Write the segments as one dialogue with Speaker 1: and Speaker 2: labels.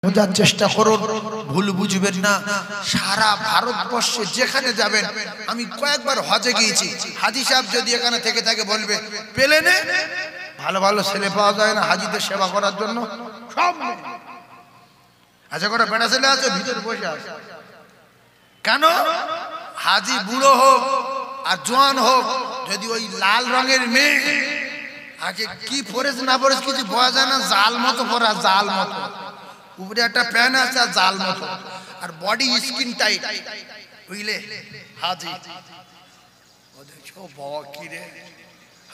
Speaker 1: বোঝার চেষ্টা করুন, ভুল বুঝবেন না। সারা ভারতবর্ষে যেখানে যাবেন, আমি কয়েকবার হজে গিয়েছি, হাজি সাহেব যদি এখানে থেকে থাকে বলবে প্লেনে ভালো ভালো ছেলে পাওয়া যায় না হাজিদের সেবা করার জন্য। সব আচ্ছা করে বেড়া ছেলে আছে ভিতরে বসে আছে। কেন? হাজি বুড়ো হোক আর জোয়ান হোক, যদি ওই লাল রঙের মেয়ে আগে কি পরেছে না পরেছে কিছু বোঝা যায় না, জাল মতো পরা, জাল মতো উপরে একটা প্যান্ট আছে আর জাল মতো, আর বডি স্কিন টাইট, বুঝলে হাজি। ও দেখছো বাবা কি রে,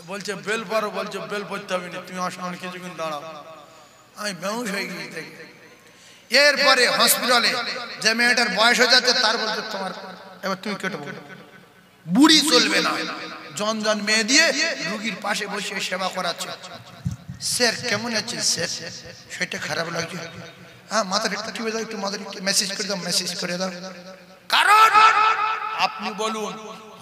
Speaker 1: বলছে বেল পরো, বলছে বেল পরতে হবে না, তুমি আমার সামনে কিছুক্ষণ দাঁড়াও। আমি বেহুশ হয়ে গিয়ে দেখি। এরপরে হসপিটালে যে মেয়েটার বয়স হয়ে যাচ্ছে তার বলছে তোমার এবার তুমি কেটে বলো, বুড়ি চলবে না, জন জন মেয়ে দিয়ে রুগীর পাশে বসে সেবা করাচ্ছে। স্যার কেমন আছে স্যার? সেটা খারাপ লাগছে। হ্যাঁ মাথার একটু টিপে দাও, একটু মাথার একটু মেসেজ করে দাও, মেসেজ করে দাও। কারণ আপনি বলুন,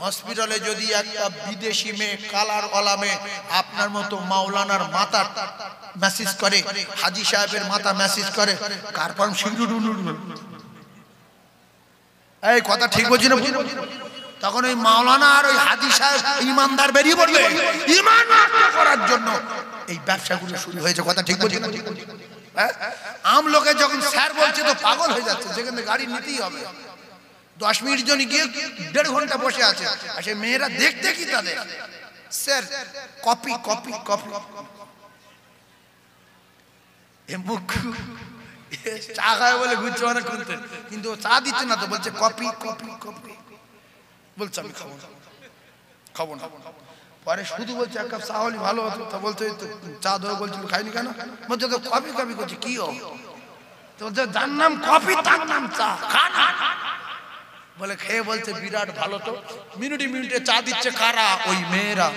Speaker 1: হসপিটালে যদি একটা বিদেশি মেয়ে কালার ওয়ালা মেয়ে আপনার মতো মাওলানার মাথা মেসেজ করে, হাজি সাহেবের মাথা মেসেজ করে, কার পাম শিগগির এই কথা ঠিক বলছি না? তখন ওই মাওলানা আর ওই হাজি সাহেব ইমানদার বেরিয়ে পড়বে ঈমান রক্ষা করার জন্য। এই ব্যবসাগুলো শুরু হয়েছে, কথা ঠিক বলছি না? আম লোকে যখন স্যার বলছে তো পাগল হয়ে যাচ্ছে, যেখানে গাড়ি নিতেই হবে। 10 মিনিট জন্য গিয়ে 1.5 ঘন্টা বসে আছে, আর সেই মেয়েরা দেখতে কি তাদের স্যার কপি কপি কপি। চা খায় বলে ঘুরছে অনেকক্ষণ, কিন্তু চা দিচ্ছে না তো, বলছে কপি কপি কপি। বলছে আমি খাবো না, খাবো না। পরে শুধু বলছে এক কাপ চা হলে ভালো হতো। তা বলছে চা ধরে বলছিল খাইনি কেন? বলছে তো কপি কপি করছে। কি ও? তো বলছে যার নাম কপি তার নাম চা, খানা বলে খেয়ে বলছে বিরাট ভালো। তো মিনিটে মিনিটে চা দিচ্ছে কারা? ওই মেয়েরা।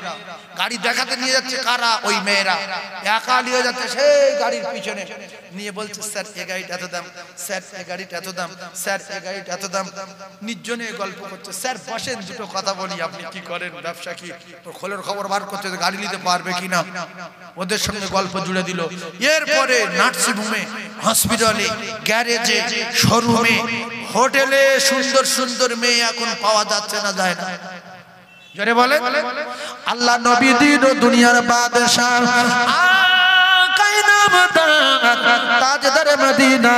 Speaker 1: গাড়ি দেখাতে নিয়ে যাচ্ছে কারা? ওই মেয়েরা। একা নিয়ে যাচ্ছে সেই গাড়ির পিছনে নিয়ে, বলছে স্যার এ গাড়িটা এত দাম, স্যার এ গাড়িটা এত দাম, স্যার এ গাড়িটা এত দাম। নির্জনে গল্প করছে। স্যার বসেন দুটো কথা বলি, আপনি কি করেন, ব্যবসা কি? তো খোলের খবর বার করতে, গাড়ি নিতে পারবে কিনা, ওদের সঙ্গে গল্প জুড়ে দিল। এরপরে নার্সিংহোমে, হসপিটালে, গ্যারেজে, শোরুমে, হোটেলে সুন্দর সুন্দর মেয়ে এখন পাওয়া যাচ্ছে না, যায় না। জোরে বলে আল্লাহ নবী দিন ও দুনিয়ার বাদশা, তাজদার মদিনা,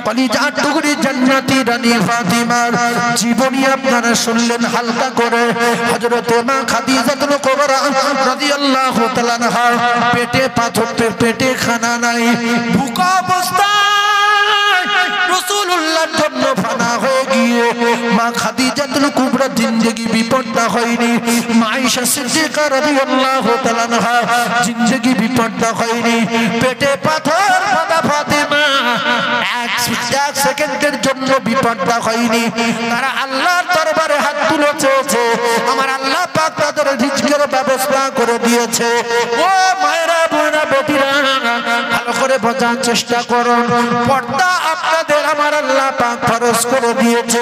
Speaker 1: কলিজা টুকরি জান্নাতি রানী ফাতিমার জীবনী আপনারা শুনলেন হালকা করে। হযরত মা খাদিজাতুল কুবরা রাদিয়াল্লাহু তাআলা আনহা পেটে পাথর, পেটে খানা নাই, ভুকা অবস্থায় রাসূলুল্লাহর জন্য ফানা হয়ে গিয়ে মা খাদিজাতুল কুবরা জিন্দেগি বিপদটা হয়নি। মা আয়েশা সিদ্দিকা রাদিয়াল্লাহু তাআলা আনহা জিন্দেগি বিপদটা হয়নি। পেটে পাথর বাঁধা ফাতিমা এক সেকেন্ডের জন্য বিপদটা হয়নি। তারা আল্লাহর দরবারে হাত তুলে চেয়েছে, আমার আল্লাহ পাক তাদের রিজকের ব্যবস্থা করে দিয়েছে। ও মায়েরা, বোনেরা, বেটিরা, ভালো করে বোঝার চেষ্টা করুন। পর্দা আপনাদের আমার আল্লাহ পাক ফরজ করে দিয়েছে।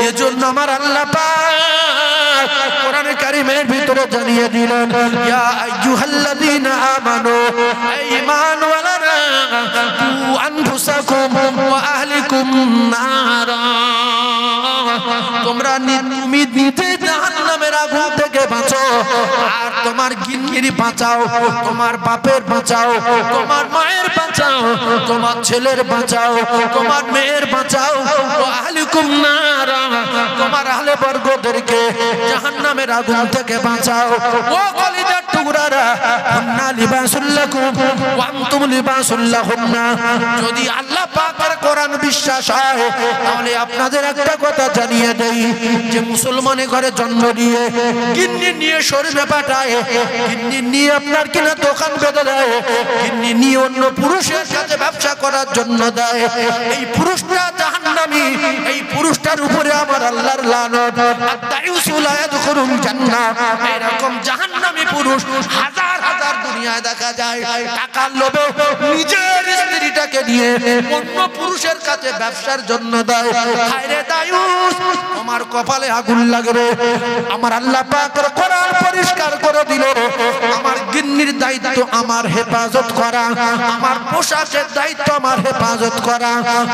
Speaker 1: এজন্য আমার আল্লাহ পাক কোরআনে কারীমের ভিতরে জানিয়ে দিলেন, ইয়া আইয়ুহাল্লাযীনা আমানু, ঈমান ওয়ালারা, কু আনফুসাকুম ওয়া আহলিকুম নারা, তোমরা নিজে জাহান্নামের আগুন থেকে বাঁচো, আর তোমার গিন্নির বাঁচাও, তোমার বাপের বাঁচাও, তোমার মায়ের বাঁচাও, তোমার ছেলের বাঁচাও, তোমার মেয়ের বাঁচাও, ওয়া আহলিকুম নারা, তোমার আহলে বর্গদেরকে জাহান্নামের আগুন থেকে বাঁচাও। ও কলিজার টুকরারা, হুন্না লিবাসুল লাকুম ওয়া আনতুম লিবাসুল লাহুন্না। যদি আল্লাহ পাকের কোরআন বিশ্বাস হয়, তাহলে আপনাদের একটা কথা জানিয়ে দেই, যে মুসলমানের ঘরে জন্ম নিয়ে গিন্নি নিয়ে শরীরে পাঠায়, গিন্নি নিয়ে আপনার কিনা দোকান বেঁধে দেয়, গিন্নি নিয়ে অন্য পুরুষের সাথে ব্যবসা করার জন্য দেয়, এই পুরুষরা
Speaker 2: জাহান্নামী, এই পুরুষটার উপরে আমার আল্লাহর লানত। আদ-দায়ুসু লা ইয়াদখুলুল জান্নাহ, এরকম জাহান্নামী পুরুষ হাজার হাজার দুনিয়ায় দেখা যায়। টাকার লোভে নিজের স্ত্রীটাকে নিয়ে অন্য পুরুষের কাছে ব্যবসার জন্য দেয়। হায়রে দায়ুস, তোমার কপালে আগুন লাগবে। আমার আল্লাহ পাক কোরআন পরিষ্কার করে দিল, আমার গিন্নির দায়িত্ব আমার হেফাজত করা, আমার পোশাকের দায়িত্ব আমার হেফাজত করা,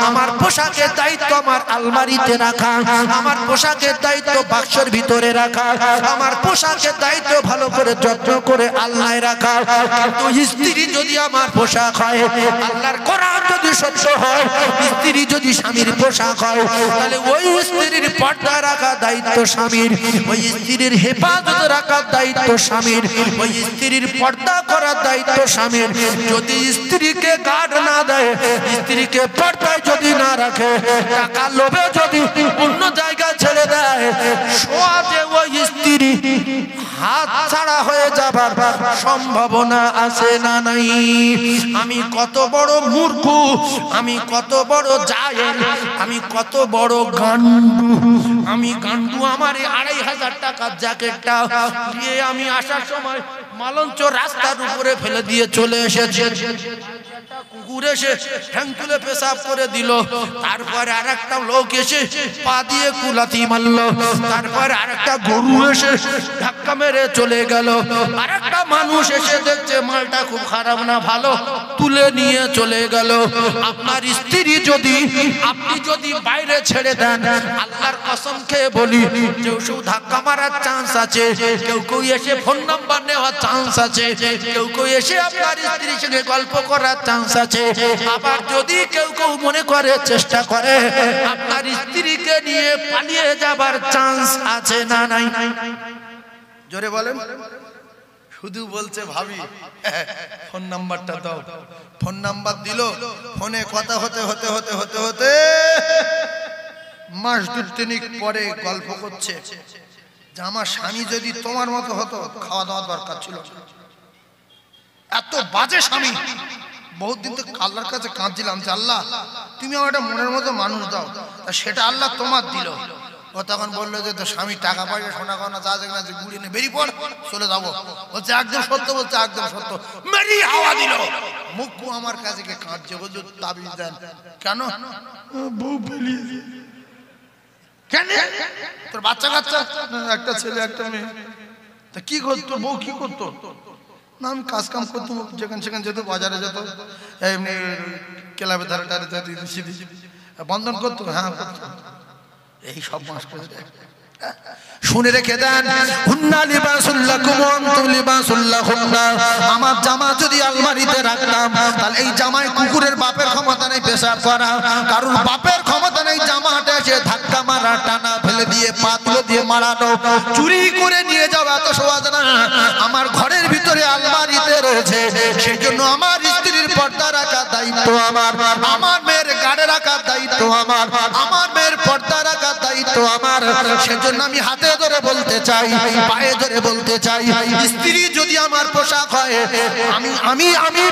Speaker 2: আমার পোশাকের দায়িত্ব আমার আলমারিতে রাখা, আমার পোশাকের দায়িত্ব বাক্সের ভিতরে রাখা, আমার পোশাকের দায়িত্ব ভালো করে যত্ন করে আলনায় রাখা। কিন্তু স্ত্রী যদি আমার পোশাক হয়, আল্লাহর কোরআন যদি সত্য হয়, স্ত্রী যদি স্বামীর পোশাক হয়, তাহলে ওই স্ত্রীর পর্দা রাখা দায়িত্ব স্বামীর, ওই স্ত্রীর হেফাজত রাখার দায়িত্ব স্বামীর, ওই স্ত্রীর পর্দা করার দায়িত্ব স্বামীর। যদি স্ত্রীকে গার্ড না দেয়, স্ত্রীকে পর্দায় যদি না রাখে, টাকা লোভে যদি অন্য জায়গায় ছেড়ে দেয়, সহজে ওই স্ত্রী হাত ছাড়া হয়ে যাবার সম্ভাবনা আছে না নাই? আমি কত বড় মূর্খ, আমি কত বড় জাহেল, আমি কত বড় গান্ডু। আমি গান্ডু, আমার 2500 টাকার জ্যাকেটটা দিয়ে আমি আসার সময় মালঞ্চ রাস্তার উপরে ফেলে দিয়ে চলে এসেছি। কুকুর এসে ঠ্যাং তুলে পেশাব করে দিল, তারপরে আরেকটা লোক এসে পা দিয়ে কুলাতি মারল, তারপরে আরেকটা গরু এসে ধাক্কা মেরে চলে গেল, আরেকটা মানুষ এসে দেখছে মালটা খুব খারাপ না ভালো, তুলে নিয়ে চলে গেল। আপনার স্ত্রী যদি আপনি যদি বাইরে ছেড়ে দেন, আল্লাহর কসম খেয়ে বলি, কেউ কেউ ধাক্কা মারার চান্স আছে, কেউ কেউ এসে ফোন নাম্বার নেওয়ার চান্স আছে, কেউ কেউ এসে আপনার স্ত্রীর সঙ্গে গল্প করার চান্স আছে। আবার যদি কেউ কেউ মনে করে চেষ্টা করে, আপনার স্ত্রীকে নিয়ে পালিয়ে যাবার চান্স আছে না নাই?
Speaker 1: জোরে বলেন। শুধু বলছে ভাবি ফোন নাম্বারটা দাও, ফোন নাম্বার দিল, ফোনে কথা হতে হতে হতে হতে হতে মাস 2-3 পরে গল্প করছে যে আমার স্বামী যদি তোমার মতো হতো, খাওয়া দাওয়া দরকার ছিল। এত বাজে স্বামী। বহুত দিন তো আল্লাহর কাছে কাঁদছিলাম যে আল্লাহ তুমি আমার একটা মনের মতো মানুষ দাও, সেটা আল্লাহ তোমার দিল। ও তখন বললো যে তো স্বামী টাকা পয়সা সোনা গয়না যা যেখানে আছে গুড়িয়ে নিয়ে বেরিয়ে পড়, চলে যাবো। বলছে একদম সত্য, বলছে একদম সত্য। মেরি হাওয়া দিল। মুখু আমার কাছে গিয়ে কাঁদছে, বলছে তাবিজ দেন। কেন? বউ ফেলিয়ে দিয়ে। কেন? তোর বাচ্চা কাচ্চা? একটা ছেলে একটা মেয়ে। তা কি করতো বউ? কি করতো না? আমি কাজ কাম করতাম, যেখানে সেখানে যেত, বাজারে যেত, এমনি ক্লাবের ধারে টারে যেত, বন্ধন করতো। হ্যাঁ করতো। এই সব মাস করে দেয়। শুনে রেখে দেন, হুন্না লিবাসুল লাকুম ওয়া আনতুম লিবাসুল লাহুন্না। আমার জামা যদি আলমারিতে রাখতাম, তাহলে এই জামায় কুকুরের বাপের ক্ষমতা নেই পেশাব করা, কারণ বাপের ক্ষমতা নেই জামাটা এসে ধাক্কা মারা, টানা ফেলে দিয়ে পা তুলে দিয়ে মারানো, চুরি করে নিয়ে যাওয়া এত সহজ না। আমার ঘরের ভিতরে আলমারিতে রয়েছে, সেই জন্য আমার স্ত্রীর পর্দা রাখার দায়িত্ব আমার, আমার মেয়ের গাড়ে রাখার দায়িত্ব আমার, আমার মেয়ের পর্দা রাখার দায়িত্ব আমার। সেজন্য আমি হাতে ধরে বলতে চাই, পায়ে ধরে বলতে চাই, স্ত্রী যদি আমার পোশাক হয়, আমি আমি আমি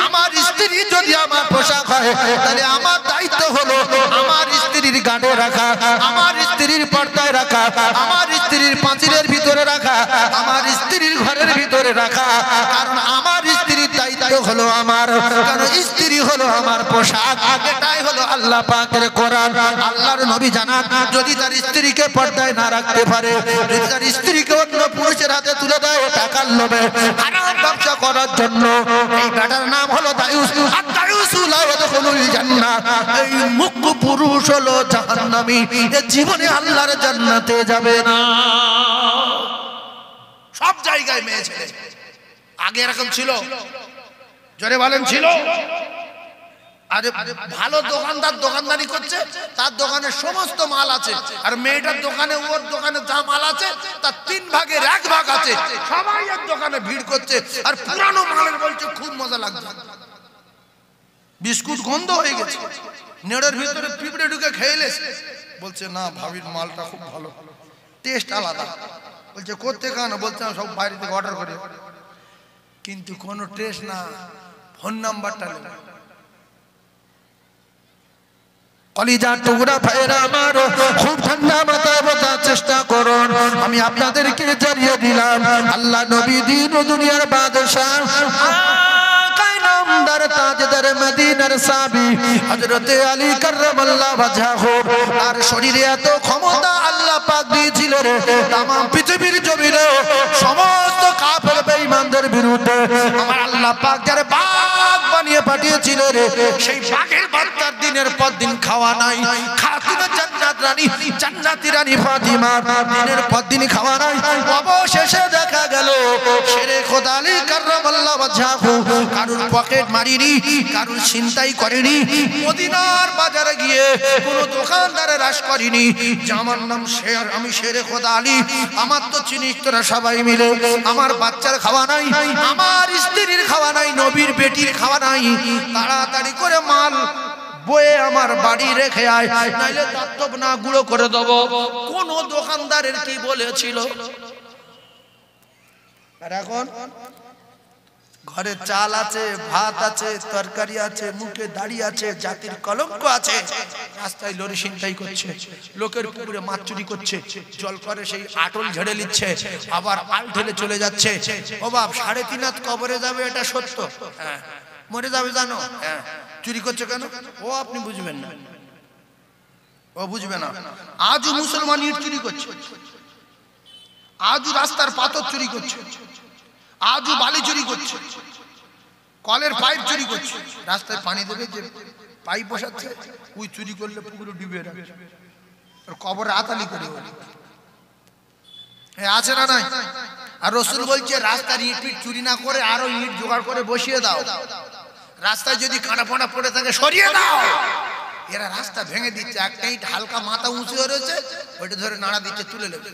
Speaker 1: আমার স্ত্রী যদি আমার পোশাক হয়, তাহলে আমার দায়িত্ব হলো আমার স্ত্রীর গাড়ে রাখা, আমার স্ত্রীর পর্দায় রাখা, আমার স্ত্রীর পাঁচিলের ভিতরে রাখা, আমার স্ত্রীর ঘরের ভিতরে রাখা। কারণ আমার স্ত্রীর দায়িত্ব হলো আমার, কারণ স্ত্রী হলো আমার পোশাক। এটাই হলো আল্লাহ পাকের কোরআন। আল্লাহর নবী জানান, যদি তার স্ত্রীকে পর্দায় না রাখতে পারে, যদি তার স্ত্রীকে অন্য পুরুষের হাতে তুলে দেয় টাকার লোভে, হারাম ব্যবসা করার জন্য, এই বেটার নাম হলো দায়ুস। আর দায়ুসু লা ইয়াদখুলুল জান্নাহ, এই মুখ পুরুষ হলো জাহান্নামী, এ জীবনে আল্লাহর জান্নাতে যাবে না। সব জায়গায় মেয়ে ছেলে আগে এরকম ছিল, জোরে বলেন ছিল। আরে ভালো দোকানদার দোকানদারি করছে, তার দোকানে সমস্ত মাল আছে, আর মেয়েটার দোকানে ওর দোকানে যা মাল আছে তার 3 ভাগের 1 ভাগ আছে। সবাই এক দোকানে ভিড় করছে, আর পুরানো মালের বলছে খুব মজা লাগছে। বিস্কুট গন্ধ হয়ে গেছে, নেড়ের ভিতরে পিঁপড়ে ঢুকে খেয়েলে, বলছে না ভাবির মালটা খুব ভালো, টেস্ট আলাদা। বলছে কোত্থেকে আনো? বলছে সব বাইরে থেকে অর্ডার করে। কিন্তু কোনো টেস্ট না, ফোন নাম্বারটা নেই।
Speaker 2: কলিজার টুকরা ভাইরা আমার, খুব ঠান্ডা মাথায় বোঝার চেষ্টা করুন। আমি আপনাদেরকে জানিয়ে দিলাম, আল্লাহ নবী দিন ও দুনিয়ার বাদশাহ, নামদার তাজদার মদিনার সাহাবী হযরত আলী কাররামাল্লাহু ওয়াজহাহু, তার শরীরে এত ক্ষমতা আল্লাহ পাক দিয়েছিল রে, তাম পৃথিবীর জমিনে সমস্ত কাফের বেঈমানদের বিরুদ্ধে আমার আল্লাহ পাক যারে বাঘ বানিয়ে পাঠিয়েছিল রে, সেই বাঘের বাচ্চার দিনের পর দিন খাওয়া নাই। খাতুনে জান্নাত রানী, জান্নাতি রানী ফাতিমা দিনের পর দিন খাওয়া নাই। অবশেষে দেখা গেল শেরে খোদা আলী কাররামাল্লাহু ওয়াজহাহু কারুর পকেট মারিনি, কারুর ছিনতাই করেনি, মদিনার বাজারে গিয়ে কোন দোকানদারে রাশ করেনি যে আমার নাম শের, আমি শেরে খোদা আলী, আমার তো চিনিস তোরা সবাই মিলে, আমার বাচ্চার খাওয়া নাই, আমার স্ত্রীর খাওয়া নাই, নবীর বেটির খাওয়া নাই, তাড়াতাড়ি করে মাল বয়ে আমার বাড়ি রেখে আয়, নাইলে দাঁতব না গুঁড়ো করে দেব। কোন দোকানদারের কি বলেছিল? আর এখন ঘরে চাল আছে, ভাত আছে, তরকারি আছে, মুখে দাড়ি আছে, জাতির কলঙ্ক আছে, রাস্তায় লরি ছিনতাই করছে, লোকের পুকুরে মাছ চুরি করছে, জল করে সেই আটল ঝেড়ে নিচ্ছে, আবার আল ঢেলে চলে যাচ্ছে। ও বাপ, 3.5 হাত কবরে যাবে, এটা সত্য। হ্যাঁ, মরে যাবে জানো। হ্যাঁ, চুরি করছে কেন? ও আপনি বুঝবেন না, ও বুঝবে না। আজও মুসলমান ইট চুরি করছে, আজও রাস্তার পাথর চুরি করছে, আজও বালি চুরি করছে, কলের পাইপ চুরি করছে। রাস্তায় পানি দেবে যে পাইপ বসাচ্ছে, ওই চুরি করলে পুকুরে ডুবে রাখছে, কবরে আতালি করে আছে না নাই? আর রাসূল বলছে রাস্তার ইট পিট চুরি না করে আরো ইট জোগাড় করে বসিয়ে দাও, রাস্তায় যদি কাঁটা ফোঁটা পড়ে থাকে সরিয়ে দাও। এরা রাস্তা ভেঙে দিচ্ছে, একটা ইট হালকা মাথা উঁচু হয়ে রয়েছে, ওইটা ধরে নাড়া দিচ্ছে, তুলে নেবে,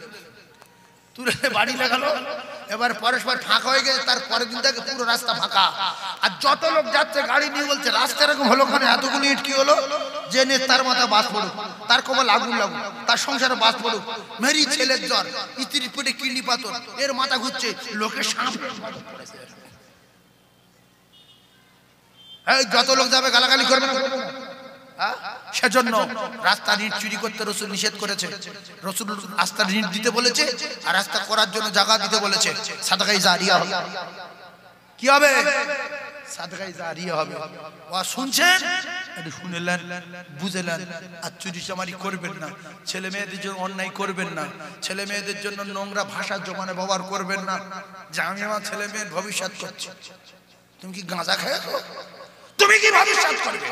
Speaker 2: তুলে বাড়ি লাগালো। এবার পরস্পর ফাঁকা হয়ে গেছে, তার পরের দিন থেকে পুরো রাস্তা ফাঁকা। আর যত লোক যাচ্ছে গাড়ি নিয়ে বলছে রাস্তা এরকম হলো কেন, এতগুলো ইট কি হলো? যে নে তার মাথা বাস পড়ুক, তার কবল আগুন লাগুক, তার সংসারে বাস পড়ুক, মেরি ছেলের জ্বর, স্ত্রীর পেটে কিডনি পাথর, এর মাথা ঘুরছে, লোকের সাপ পড়েছে। এই যত লোক যাবে গালাগালি করবে না, সেজন্য রাস্তা ইট চুরি করতে রাসূল নিষেধ করেছে। রাসূল রাস্তা ইট দিতে বলেছে, আর রাস্তা করার জন্য জায়গা দিতে বলেছে। সাদকায়ে জারিয়া হবে। কি হবে? সাদকায়ে জারিয়া হবে। ও শুনছেন, একটু শুনলেন, বুঝলেন, আর চুরি চামারি করবেন না, ছেলে মেয়েদের জন্য অন্যায় করবেন না, ছেলে মেয়েদের জন্য নোংরা ভাষা জমানে ব্যবহার করবেন না। যে আমি আমার ছেলে মেয়ের ভবিষ্যৎ করছি, তুমি কি গাঁজা খেয়েছো? তুমি কি ভবিষ্যৎ করবে?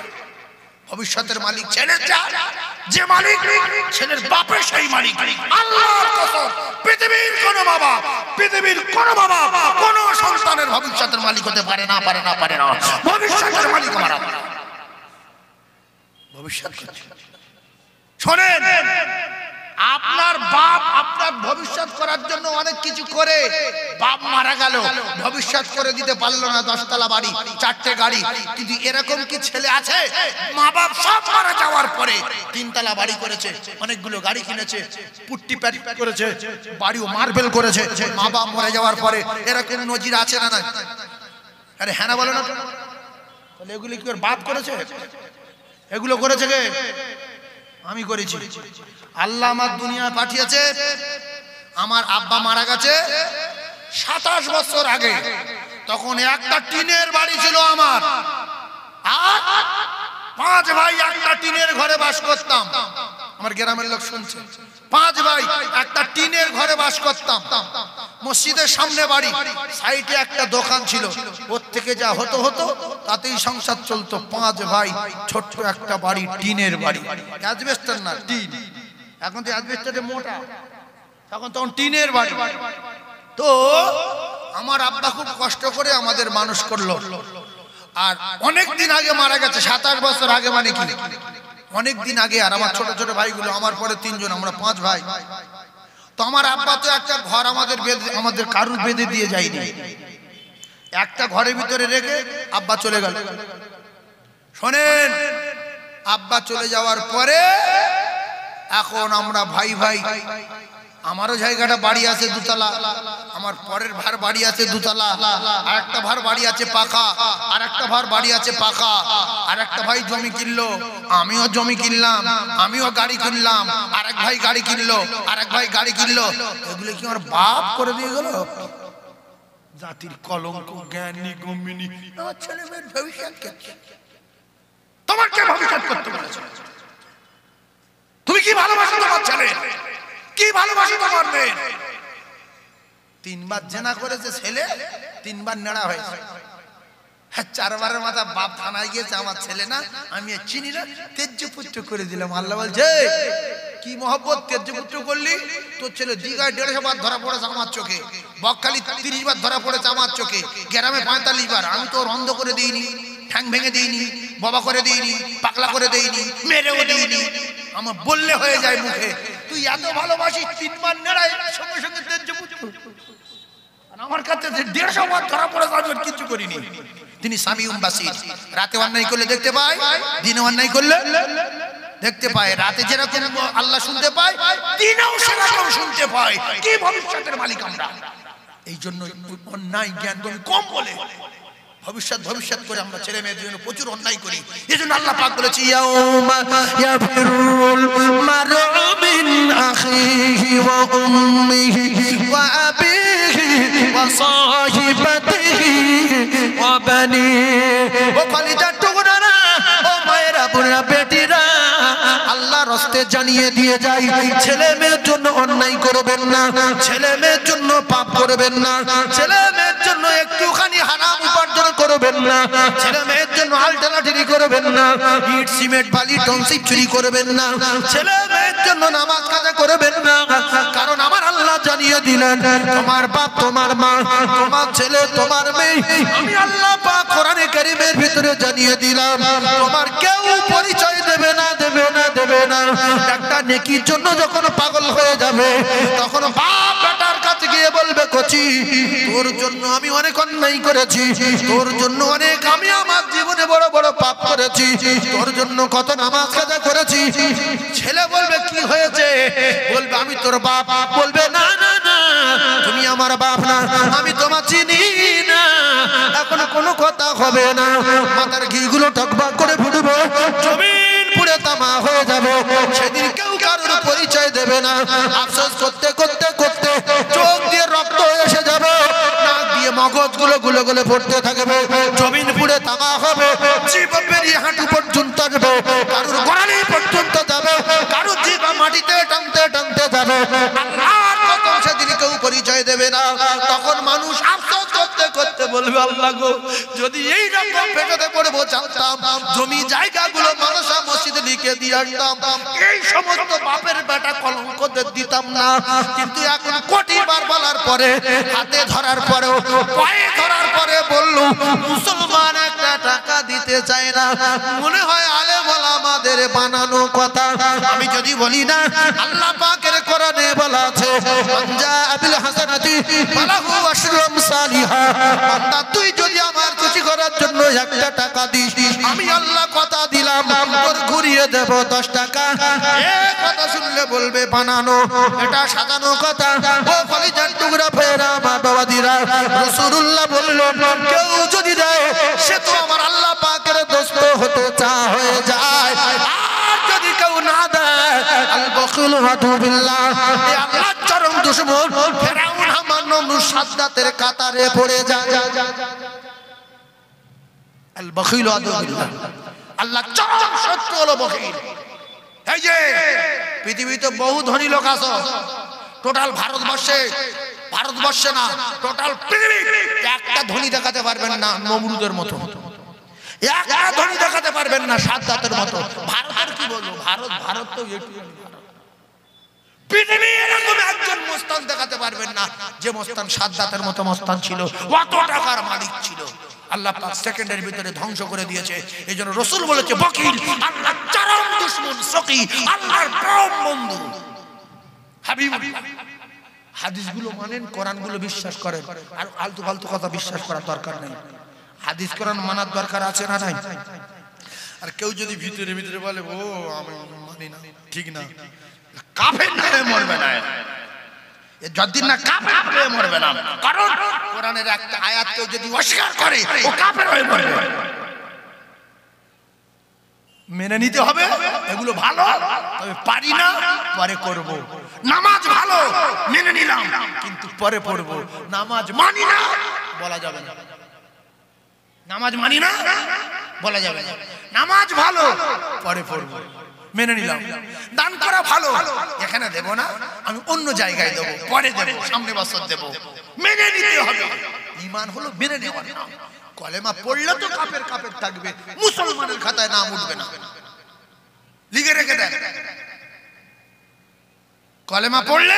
Speaker 2: ভবিষ্যতের মালিক ছেলের, যে মালিক ছেলের বাপের সেই মালিক আল্লাহর কসম। পৃথিবীর কোন বাবা, পৃথিবীর কোন বাবা কোন সন্তানের ভবিষ্যতের মালিক হতে পারে না, পারে না, পারে না। ভবিষ্যতের মালিক আমার আল্লাহ। ভবিষ্যৎ শোনেন, আপনার বাপ আপনার ভবিষ্যৎ করার জন্য অনেক কিছু করে, বাপ মারা গেল, ভবিষ্যৎ করে দিতে পারলো না, 10 তলা বাড়ি, 4টে গাড়ি। কিন্তু এরকম কি ছেলে আছে? মা বাপ সব মারা যাওয়ার পরে 3 তলা বাড়ি করেছে, অনেকগুলো গাড়ি কিনেছে, পুট্টি প্যাট করেছে, বাড়িও মার্বেল করেছে, মা বাপ মরে যাওয়ার পরে। এরকম নজির আছে না? না? আরে হ্যাঁ না বলো না, তাহলে এগুলো কি ওর বাপ করেছে? এগুলো করেছে কে? আমি করেছি। আল্লাহ আমার দুনিয়ায় পাঠিয়েছে। আমার আব্বা মারা গেছে 27 বছর আগে, তখন একটা টিনের বাড়ি ছিল আমার, আর 5 ভাই একটা টিনের ঘরে বাস করতাম। আমার গ্রামের লোক শুনছে, 5 ভাই একটা টিনের ঘরে বাস করতাম। মসজিদের সামনে বাড়ি, সাইডে একটা দোকান ছিল, ওর থেকে যা হতো হতো তাতেই সংসার চলতো। 5 ভাই, ছোট্ট একটা বাড়ি, টিনের বাড়ি, অ্যাজবেস্টার না, টিন। এখন তো অ্যাজবেস্টারে মোটা, তখন টিনের বাড়ি। তো আমার আব্বা খুব কষ্ট করে আমাদের মানুষ করলো। আর অনেক দিন আগে মারা গেছে, 27 বছর আগে, মানে কি অনেক দিন আগে। আর আমার ছোট ছোট ভাইগুলো, আমার পরে 3 জন, আমরা 5 ভাই। তো আমার আব্বা তো একটা ঘর আমাদের কারুর বেঁধে দিয়ে যায়নি, একটা ঘরের ভিতরে রেখে আব্বা চলে গেল। শোনেন, আব্বা চলে যাওয়ার পরে এখন আমরা ভাই ভাই
Speaker 1: আমারও জায়গাটা বাড়ি আছে দুতলা, আমার পরের ভার বাড়ি আছে দুতলা, আর একটা ভার বাড়ি আছে পাকা, আর একটা ভার বাড়ি আছে পাকা, আর একটা ভাই জমি কিনলো, আমিও জমি কিনলাম, আমিও গাড়ি কিনলাম, আর এক ভাই গাড়ি কিনলো, আর এক ভাই গাড়ি কিনলো। এগুলো কি আমার বাপ করে দিয়ে গেল? জাতির কলঙ্ক, জ্ঞানী গম্যিনী, আমার ছেলে মেয়ের ভবিষ্যৎ কে? তোমার কে ভবিষ্যৎ করতে বলেছে? তুমি কি ভালোবাসো তোমার ছেলে? কি ভালোবাসি তোমার মেয়ে? 3 বার জেনা করেছে ছেলে, 3 বার নেড়া হয়েছে, 4 বারের মাথা বাপ থানায় গিয়েছে, আমার ছেলে না, আমি চিনি না, তেজ্যপুত্র করে দিলাম। আল্লাহ বলছে কি মহব্বত, তেজ্যপুত্র করলি? তোর ছেলে দীঘায় 150 বার ধরা পড়েছে আমার চোখে, বকখালি 30 বার ধরা পড়েছে আমার চোখে, গ্রামে 45 বার। আমি তো অন্ধ করে দিইনি, ঠ্যাং ভেঙে দিইনি, বাবা করে দিইনি, পাগলা করে দিইনি, মেরেও দিইনি, আমার বললে হয়ে যায় মুখে। তুই এত ভালোবাসিস, 3 বার নেড়াই সঙ্গে সঙ্গে তেজ্যপুত্র। আমার কাছে 150 বার ধরা পড়েছে, আমি কিছু করিনি। তিনি সামিউন বাসির, রাতে অন্যায় করলে দেখতে পায়, দিনে অন্যায় করলে দেখতে পায়। রাতে যেরকম আল্লাহ শুনতে পায়, দিনেও সেরকম শুনতে পায়। কি ভবিষ্যতের মালিক আমরা! এই জন্য অন্যায় জ্ঞান কম বলে ভবিষ্যৎ ভবিষ্যৎ করে আমরা ছেলে মেয়েদের জন্য প্রচুর অন্যায় করি। এই জন্য আল্লাহ পাক বলেছে ইয়াউমা ইয়াফিরুল মারউ মিন আখিহি ওয়া উম্মিহি ওয়া আবিহি ওয়া সাহিবাতিহি ওয়া বানিহি। ও কলিজার টুকরারা, ও মায়েরা, বোনেরা, বেটিরা, আল্লাহ রাস্তে জানিয়ে দিয়ে যাই, ছেলে মেয়ের জন্য অন্যায় করবেন না, ছেলে মেয়ের জন্য পাপ করবেন না, ছেলে মেয়ের জন্য একটুখানি হারাম উপার্জন করবেন না, ছেলে মেয়ের জন্য আলটালাটিরি করবেন না, ইট সিমেন্ট বালি টনসিপ চুরি করবেন না, ছেলে মেয়ের জন্য নামাজ কাজা করবেন না। কারণ আমার আল্লাহ জানিয়ে দিলেন, তোমার বাপ, তোমার মা, তোমার ছেলে, তোমার মেয়ে, আমি আল্লাহ পাক কোরআনে কারীমের ভিতরে জানিয়ে দিলাম, তোমার কেউ পরিচয় দেবে না, দেবে না, দেবে না। একটা নেকির জন্য যখন পাগল হয়ে যাবে, তখন বাপ বেটার কাছে গিয়ে বলবে, কচি তোর জন্য আমি অনেক অন্যায় করেছি, তোর জন্য অনেক আমি আমার জীবনে বড় বড় পাপ করেছি, তোর জন্য কত নামাজ কাজা করেছি। ছেলে বলবে কি হয়েছে? বলবে আমি তোর বাপ। বলবে না না না, তুমি আমার বাপ না, আমি তোমার চিনি না, এখন কোনো কথা হবে না। মাথার ঘিগুলো টকবাক করে ফুটবে, জমিন পুড়ে তামা হয়ে যাবে। সেদিন কেউ কারোর পরিচয় দেবে না। আফসোস করতে করতে করতে চোখ দিয়ে রক্ত এসে যাবে, নাক দিয়ে মগজগুলো গুলো গুলো পড়তে থাকবে, জমিন পুড়ে তামা হবে, জীব বেরিয়ে হাঁটু পর্যন্ত যাবে, কারোর গোড়ালি পর্যন্ত যাবে, কারোর জীব মাটিতে টানতে টানতে যাবে। আল্লাহর কসম, সেদিন কেউ পরিচয় দেবে না। তখন মানুষ আফসোস করতে করতে বলবে, আল্লাহ গো, যদি এই রকম পেটে পড়বো জানতাম, জমি জায়গাগুলো মানসা মসজিদে লিখে দিয়ে আসতাম, এই সমস্ত বাপের বেটা কলঙ্ক দিতাম না। কিন্তু এখন কোটি বার বলার পরে, হাতে ধরার পরেও, পায়ে ধরার পরে বললো মুসলমান একটা টাকা দিতে চায় না। মনে হয় আলেম ওলামাদের বানানো কথা। আমি যদি বলি না, আল্লাহ পাকের কোরআনে বলা আছে, মানজা আবিল হাসানাতি ফালাহু আশরু আমসালিহা। বান্দা, তুই যদি আমার খুশি করার জন্য 1 টাকা দিস, আমি আল্লাহ কথা দিলাম তোর ঘুরিয়ে দেব 10 টাকা। এই কথা শুনলে বলবে বানানো, এটা সাজানো কথা। ও কলিজার টুকরা ফেরা মা বাবাদিরা, রাসূলুল্লাহ বললেন, কেউ যদি দেয় সে তো আমার আল্লাহ পাকের দোস্ত হতে হয়ে যায়। আর যদি কেউ না দেয়, আল বখিল আদু বিল্লাহ, এই আল্লাহর চরম দুশমন ফেরাউন হামান নমরুদ সাদ্দাতের কাতারে পড়ে যায়। আল বখিল আদু বিল্লাহ, আল্লাহ চরম শত্রু হলো বখিল। এই যে পৃথিবীতে বহু ধনী লোক আছে, টোটাল ভারতবর্ষে না, টোটাল পৃথিবী একটা ধনী দেখাতে পারবেন না নমরুদের মতো, একটা ধনী দেখাতে পারবেন না সাদ্দাতের মতো। ভারতের কি বলবো, ভারত তো পৃথিবী এরকম একজন মস্তান দেখাতে পারবেন না যে মস্তান সাদ্দাতের মতো মস্তান ছিল, অত টাকার মালিক ছিল। আল্লাহ পাক সেকেন্ডের ভিতরে ধ্বংস করে দিয়েছে। এই জন্য রাসূল বলেছে, বকিল আল্লাহ চরম দুশমন, সকি আল্লাহর পরম বন্ধু। হাবিব, হাদিসগুলো মানেন, কোরআনগুলো বিশ্বাস করেন, আর আলতু ফালতু কথা বিশ্বাস করার দরকার নেই। হাদিস কোরআন মানার দরকার আছে না নাই? আর কেউ যদি ভিতরে ভিতরে বলে, ও আমি মানি না, ঠিক না, কাফের নামে মরবে না। যতদিন না কাফের হয়ে মরবে না, কারণ কোরআনের একটা আয়াত কেউ যদি অস্বীকার করে ও কাফের হয়ে মরবে। মেনে নিতে হবে এগুলো ভালো, তবে পারি না পরে করব। নামাজ ভালো মেনে নিলাম কিন্তু পরে পড়বো, নামাজ মানি না বলা যাবে না, নামাজ মানি না বলা যাবে না। নামাজ ভালো পরে পড়বো, মেনে নিলাম। দান করা ভালো, এখানে দেব না, আমি অন্য জায়গায় দেবো, পরে দেবো, সামনে বছর দেবো। মেনে নিতে হবে। ঈমান হলো মেনে নেওয়ার নাম। কলেমা পড়লে তো কাফের কাফের থাকবে, মুসলমানের খাতায় নাম উঠবে না। লিখে রেখে দেন, কলেমা পড়লে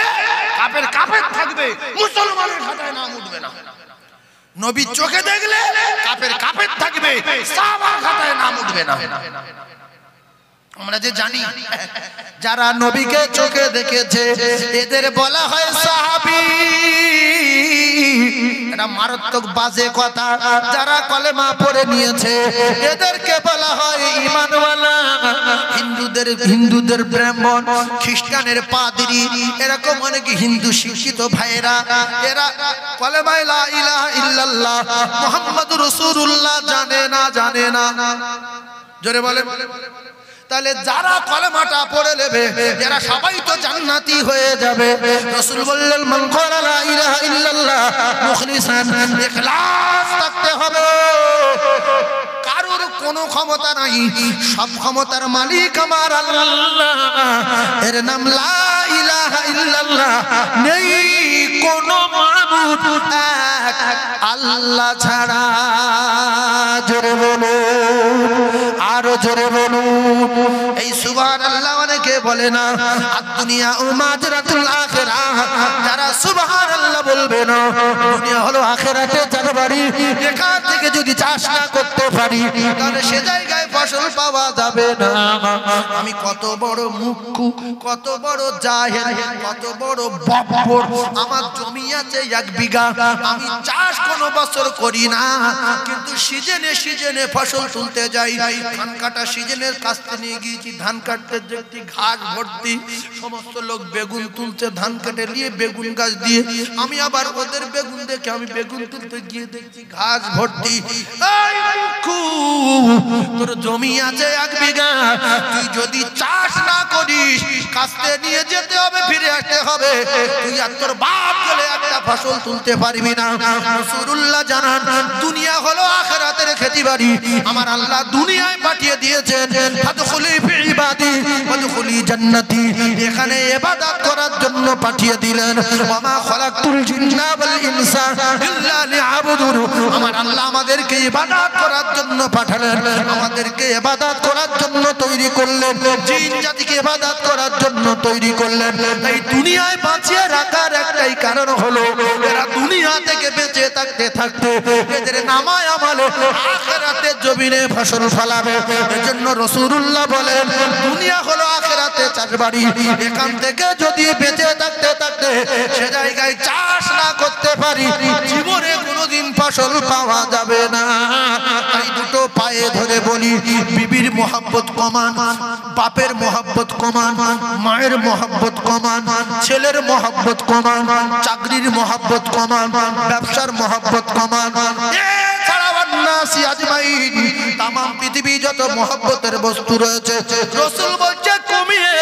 Speaker 1: কাফের কাফের থাকবে, মুসলমানের খাতায় নাম উঠবে না। নবী চোখে দেখলে কাফের কাফের থাকবে, সাহাবার খাতায় নাম উঠবে না। আমরা যে জানি যারা নবীকে চোখে দেখেছে এদের বলা হয় সাহাবী। এটা মারাত্মক বাজে কথা। যারা কলেমা পড়ে নিয়েছে এদেরকে বলা হয় ঈমানওয়ালা। হিন্দুদের ব্রাহ্মণ, খ্রিস্টানের পাদ্রী, এরকম অনেক হিন্দু শিক্ষিত ভাইরা এরা কলেমা লা ইলাহা ইল্লাল্লাহ মুহাম্মাদুর রাসূলুল্লাহ জানে না। জোরে বলেন। তাহলে যারা কলেমাটা পড়ে নেবে এরা সবাই তো জান্নাতি হয়ে যাবে। রাসূল বললেন মান ক্বালা লা ইলাহা ইল্লাল্লাহ মুখলিসান, ইখলাস থাকতে হবে। কারোর কোনো ক্ষমতা নাই, সব ক্ষমতার মালিক আমার আল্লাহ। এর নাম লা ইলাহা ইল্লাল্লাহ। নেই কোনো মাবুদ এক আল্লাহ ছাড়া। জোরে বলুন, আরো জোরে বলুন। এই সুবহানাল্লাহ অনেকে বলে না। আর দুনিয়া ও মাজরাতুল আখিরাহ, যারা সুবহানাল্লাহ বলবে না, দুনিয়া হলো আখিরাতে যার বাড়ি। এখান থেকে যদি চাষ না করতে পারি তাহলে সে জায়গায় ফসল পাওয়া যাবে না। আমি কত বড় মুখ্যু, কত বড় জাহেল, কত বড় বব্বর, আমার জমি আছে 1 বিঘা, আমি চাষ কোনো বছর করি না, কিন্তু সিজনে ফসল তুলতে যাই। ধান কাটা সিজনের কাছতে নিয়ে গিয়েছি, ধান কাটতে দেখছি ঘাস ভর্তি, সমস্ত লোক বেগুন তুলছে, ধান কেটে নিয়ে বেগুন গাছ দিয়ে। আমি আবার ওদের বেগুন দেখে আমি বেগুন তুলতে গিয়ে দেখছি ঘাস ভর্তি। এই মুখ্যু, তোর জমি আছে 1 বিঘা, তুই যদি চাষ না করিস কাছতে নিয়ে যেতে হবে, ফিরে আসতে হবে, তুই আর তোর বাপ গেলে একটা ফসল তুলতে পারবি না। রাসূলুল্লাহ জানান দুনিয়া হলো আখিরাতের খেতিবাড়ি। আমার আল্লাহ দুনিয়ায় পাঠিয়ে দিয়েছেন ফাদখুলি ফি ইবাদি ওয়াদখুলি জান্নাতি, এখানে ইবাদত করার জন্য পাঠিয়ে দিলেন। ওয়া মা খালাকতুল জিন্না ওয়াল ইনসা ইল্লা লিয়াবুদুন। আমার আল্লাহ আমাদেরকে ইবাদত করার জন্য পাঠালেন, আমাদেরকে ইবাদত করার জন্য তৈরি করলেন, জিন জাতিকে ইবাদত করার জন্য তৈরি করলেন। তাই দুনিয়ায় বাঁচিয়ে রাখার একটাই কারণ হলো এরা দুনিয়া থেকে বেঁচে থাকতে থাকতে এদের নামায় আমলে আখিরাতের জমিনে ফসল ফলাবে। এজন্য রাসূলুল্লাহ বলেন দুনিয়া হলো আখিরাতে চাষবাড়ি। এখান থেকে যদি বেঁচে থাকতে থাকতে সে জায়গায় চাষ না করতে পারি জীবনে কোনোদিন ফসল পাওয়া যাবে না। তাই দুটো পায়ে ধরে বলি, বিবির মোহাব্বত কমান, বাপের মোহাব্বত কমান, মায়ের মোহাব্বত কমান, ছেলের মোহাব্বত কমান, চাকরির মোহাব্বত কমান, ব্যবসার মোহাব্বত কমান। তাম পৃথিবী যত মোহাব্বতের বস্তু রয়েছে রাসূল বলছে কমিয়ে,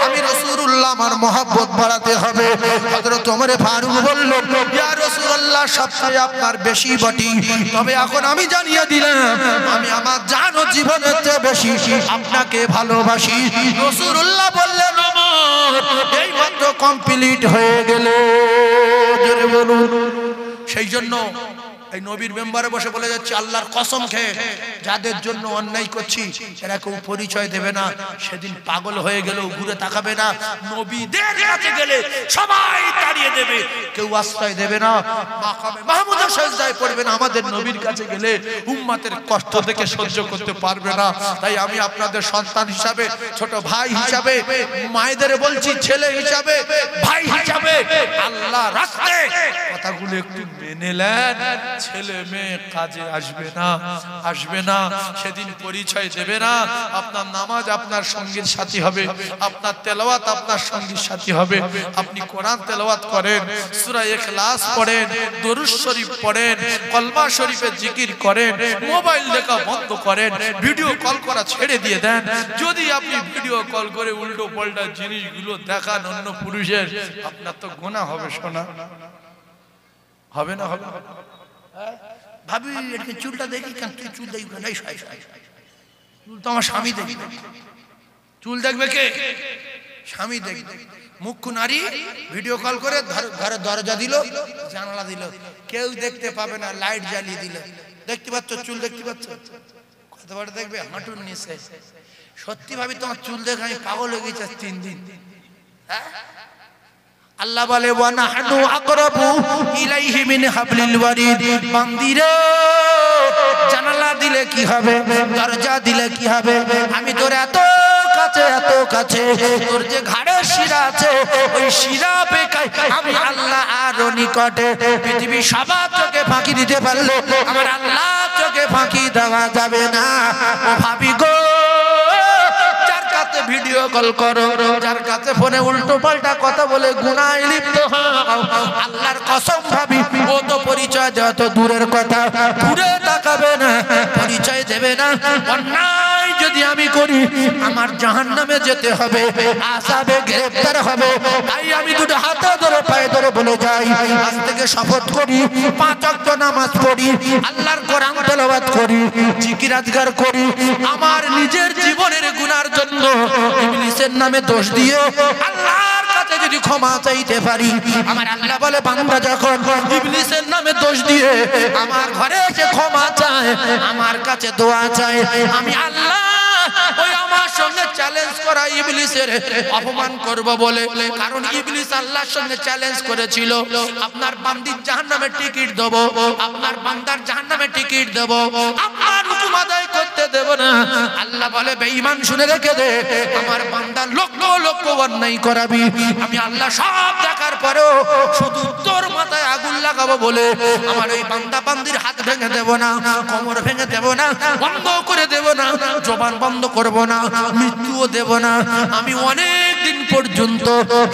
Speaker 1: আমি রাসূলুল্লাহ আমার মোহাব্বত বাড়াতে হবে। হযরত ওমর ফারুক বলল ইয়া রাসূলুল্লাহ সবচেয়ে আপনার বেশি বটি, তবে এখন আমি জানিয়ে দিলাম আমি আমার জান ও জীবনের চেয়ে বেশি আপনাকে ভালোবাসি। রাসূলুল্লাহ বললেন ওমর এই মাত্র কমপ্লিট হয়ে গেল। জোরে বলুন। সেই জন্য এই নবীর মেম্বারে বসে বলে যাচ্ছে আল্লাহর কসম খেয়ে যাদের জন্য অন্যায় করছি এরা কেউ পরিচয় দেবে না, সেদিন পাগল হয়ে গেলেও ঘুরে তাকাবে না। নবীদের কাছে গেলে সবাই তাড়িয়ে দেবে, কেউ আশ্রয় দেবে না, মাকামে মাহমুদের সাজদায় পড়বে না। আমাদের নবীর কাছে গেলে উম্মতের কষ্ট দেখে সহ্য করতে পারবে না। তাই আমি আপনাদের সন্তান হিসাবে, ছোট ভাই হিসাবে, মায়েদের বলছি ছেলে হিসাবে, ভাই হিসাবে, আল্লাহ রাস্তায় কথাগুলো একটু মেনে নেন,
Speaker 2: ছেলে মেয়ে কাজে আসবে না, সেদিন পরিচয় দেবে না। আপনার নামাজ আপনার সঙ্গীর সাথী হবে, আপনার তেলাওয়াত আপনার সঙ্গীর সাথী হবে। আপনি কোরআন তেলাওয়াত করেন, সূরা ইখলাস পড়েন, দরুদ শরীফ পড়েন, কলমা শরীফের জিকির করেন, মোবাইল দেখা বন্ধ করেন, ভিডিও কল করা ছেড়ে দিয়ে দেন। যদি আপনি ভিডিও কল করে উল্টো পাল্টা জিনিসগুলো দেখান অন্য পুরুষের, আপনার তো গুনাহ হবে। শোনা হবে না? হবে ভাবি এটাকে চুলটা দেখি কেন? তুই চুল দেখবি কেন? চুল তো আমার স্বামী দেখবে। চুল দেখবে কে? স্বামী দেখবে। মুখ্য নারী ভিডিও কল করে ঘরে দরজা দিল, জানালা দিল, কেউ দেখতে পাবে না, লাইট জ্বালিয়ে দিল। দেখতে পাচ্ছ? চুল দেখতে পাচ্ছ? কতবার দেখবে? হাঁটুর নিচে। সত্যি ভাবি তোমার চুল দেখে আমি পাগল হয়ে গেছি 3 দিন। আল্লাহ বলে ওয়া নাহনু আকরাবু ইলাইহি মিন হাবলিল ওয়ারিদ। মন্দিরে জানালা দিলে কি হবে, দরজা দিলে কি হবে? আমি তোর এত কাছে, তোর যে ঘাড়ের শিরা আছে ওই শিরা বেকায় আমি আল্লাহ আরো নিকটে। পৃথিবী সবার চোখে ফাঁকি দিতে পারলে আমার আল্লাহ চোখে ফাঁকি দেওয়া যাবে না। ও ভাবি গো, ভিডিও কল করো, যার কাছে ফোনে উল্টো পাল্টা কথা বলে গুনাহে লিপ্ত হও, আল্লাহর কসম ভাবি ও তো পরিচয় দেওয়া তো দূরের কথা, দূরে তাকাবে না, পরিচয় দেবে না। অন্যায় যদি আমি করি আমার জাহান্নামে যেতে হবে, আযাবে গ্রেফতার হবে। তাই আমি দুটো হাতে ধরে পায়ে ধরে বলে যাই, আজ থেকে শপথ করি 5 ওয়াক্ত নামাজ পড়ি, আল্লাহর কোরআন তেলাওয়াত করি, জিকির আজকার করি। আমার নিজের জীবনের গুনার জন্য ইবলিসের নামে দোষ দিয়ে আল্লাহর কাছে যদি ক্ষমা চাইতে পারি, আমার আল্লাহ বলে বান্দা যখন ইবলিসের নামে দোষ দিয়ে আমার ঘরে এসে ক্ষমা চায়, আমার কাছে দোয়া চায়, আমি আল্লাহ ওই আমার সঙ্গে চ্যালেঞ্জ করা ইবলিসের অপমান করব বলে। কারণ ইবলিস আল্লাহর সঙ্গে চ্যালেঞ্জ করেছিল, আপনার বান্দির জাহান্নামে টিকিট দেব, আপনার বান্দার জাহান্নামে টিকিট দেব, আপনার হুকুম আদায় করতে দেব না। আল্লাহ বলে বেঈমান শুনে রেখে দে, আমার বান্দা লক্ষ লক্ষ অন্যায় করাবি, আমি আল্লাহ সব দেখার পরেও শুধু তোর মাথায় আগুন লাগাবো বলে আমার ওই বান্দা বান্দির হাত ভেঙে দেব না, কোমর ভেঙে দেব না, বন্ধ করে দেব না, জবান বন্ধ করব না, মৃত্যুও দেব না। আমি অনেক দিন পর্যন্ত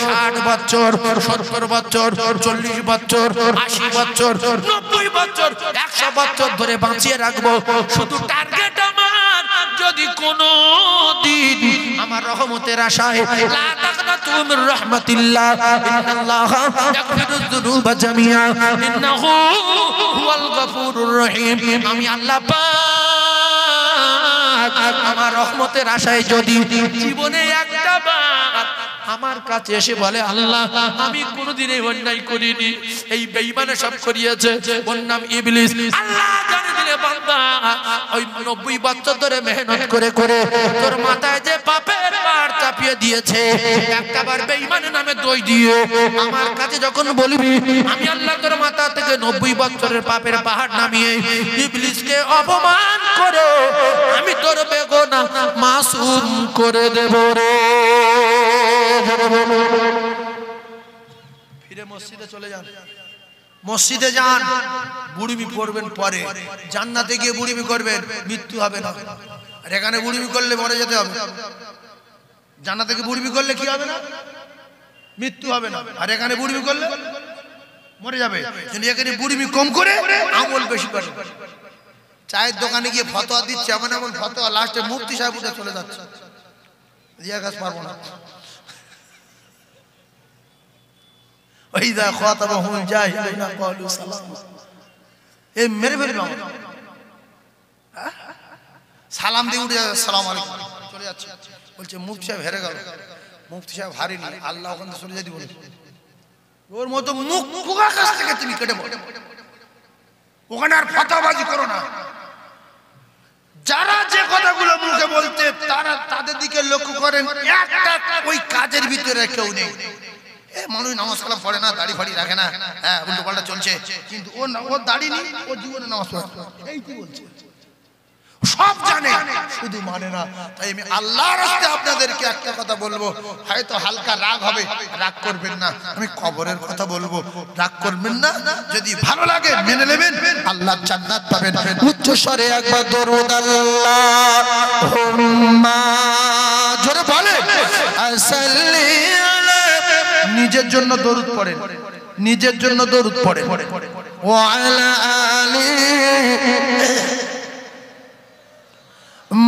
Speaker 2: 60 বছর, 70 বছর, 40 বছর, 80 বছর, 90 বছর, 100 বছর ধরে বাঁচিয়ে রাখবো। শুধু টার্গেট আমার, যদি কোনো দিন আমার রহমতের আশায় লা তাকনাতু মির রাহমাতিল্লাহ, ইন্নাল্লাহা ইয়াগফিরুয যুনুবা জামিআ, ইন্নাহু হুয়াল গফুরুর রহিম। আমি আল্লাহ পাক আমার রহমতের আশায় যদি জীবনে একটা বার আমার কাছে এসে বলে আল্লাহ আমি কোনোদিন এই অন্যায় করিনি, এই বেঈমানে সব করিয়েছে, ওর নাম ইবলিস, আল্লাহ জানে দিলে বান্দা ওই 90 বছর ধরে মেহনত করে করে তোর মাথায় যে পাপের পাড় চাপিয়ে দিয়েছে, একটাবার বেঈমানের নামে দোষ দিয়ে আমার কাছে যখন বলবি, আমি আল্লাহ তোর মাথা থেকে 90 বছরের পাপের পাহাড় নামিয়ে ইবলিসকে অপমান করে আমি তোর বেগুনাহ মাসুম করে দেব রে।
Speaker 1: ফিরে মসজিদে চলে যান, মসজিদে যান, বুড়িমি করবেন পরে, জান্নাতে গিয়ে বুড়িমি করবেন, মৃত্যু হবে না। আর এখানে বুড়িমি করলে মরে যেতে হবে, জান্নাতে গিয়ে বুড়িমি করলে কি হবে না? মৃত্যু হবে না। আর এখানে বুড়িমি করলে মরে যাবে। এখানে বুড়িমি কম করে আমল বেশি করে। চায়ের দোকানে গিয়ে ফতোয়া দিচ্ছে, এমন এমন ফতোয়া, লাস্টে মুফতি সাহেব উঠে চলে যাচ্ছে, দিয়া গাছ পারবো না। ওয়াইদা খাতাবাহুম জাহিলুনা ক্বালু সালামা, এই মেরে ফেলবে, সালাম দিয়ে উঠে যাচ্ছে, আসসালামু আলাইকুম, চলে যাচ্ছে। বলছে মুফতি সাহেব হেরে গেল, মুফতি সাহেব হারেনি, আল্লাহ ওখানে চলে যেতে বলেছে, ওর মতো মুখ পোকার কাছ থেকে তুমি কেটে পড়ো, ওখানে আর ফতোয়াবাজি করো না। যারা যে কথাগুলো মুখে বলতে তারা তাদের দিকে লক্ষ্য করেন, একটা ওই কাজের ভিতরে কেউ নেই। মানুষ নামাজ কালাম পড়ে না, দাড়ি ফাড়ি রাখে না, হ্যাঁ উল্টো পাল্টা চলছে, কিন্তু ও দাড়ি নেই, ও জীবনে নামাজ পড়ে, এই কি বলছে? সব জানে, শুধু মানে না। তাই আমি আল্লাহর রাস্তায় আপনাদেরকে একটা কথা বলবো, হয়তো হালকা রাগ হবে, রাগ করবেন না। আমি কবরের কথা বলবো, রাগ করবেন না। যদি ভালো লাগে মেনে নেবেন, আল্লাহ জান্নাত পাবেন।
Speaker 2: উচ্চ স্বরে একবার দরুদ আল্লাহুম্মা জোরে বলে আসাল্লি আলা,
Speaker 1: নিজের জন্য দরুদ পড়েন, নিজের জন্য দরুদ পড়েন।
Speaker 2: ওয়া আলা আলি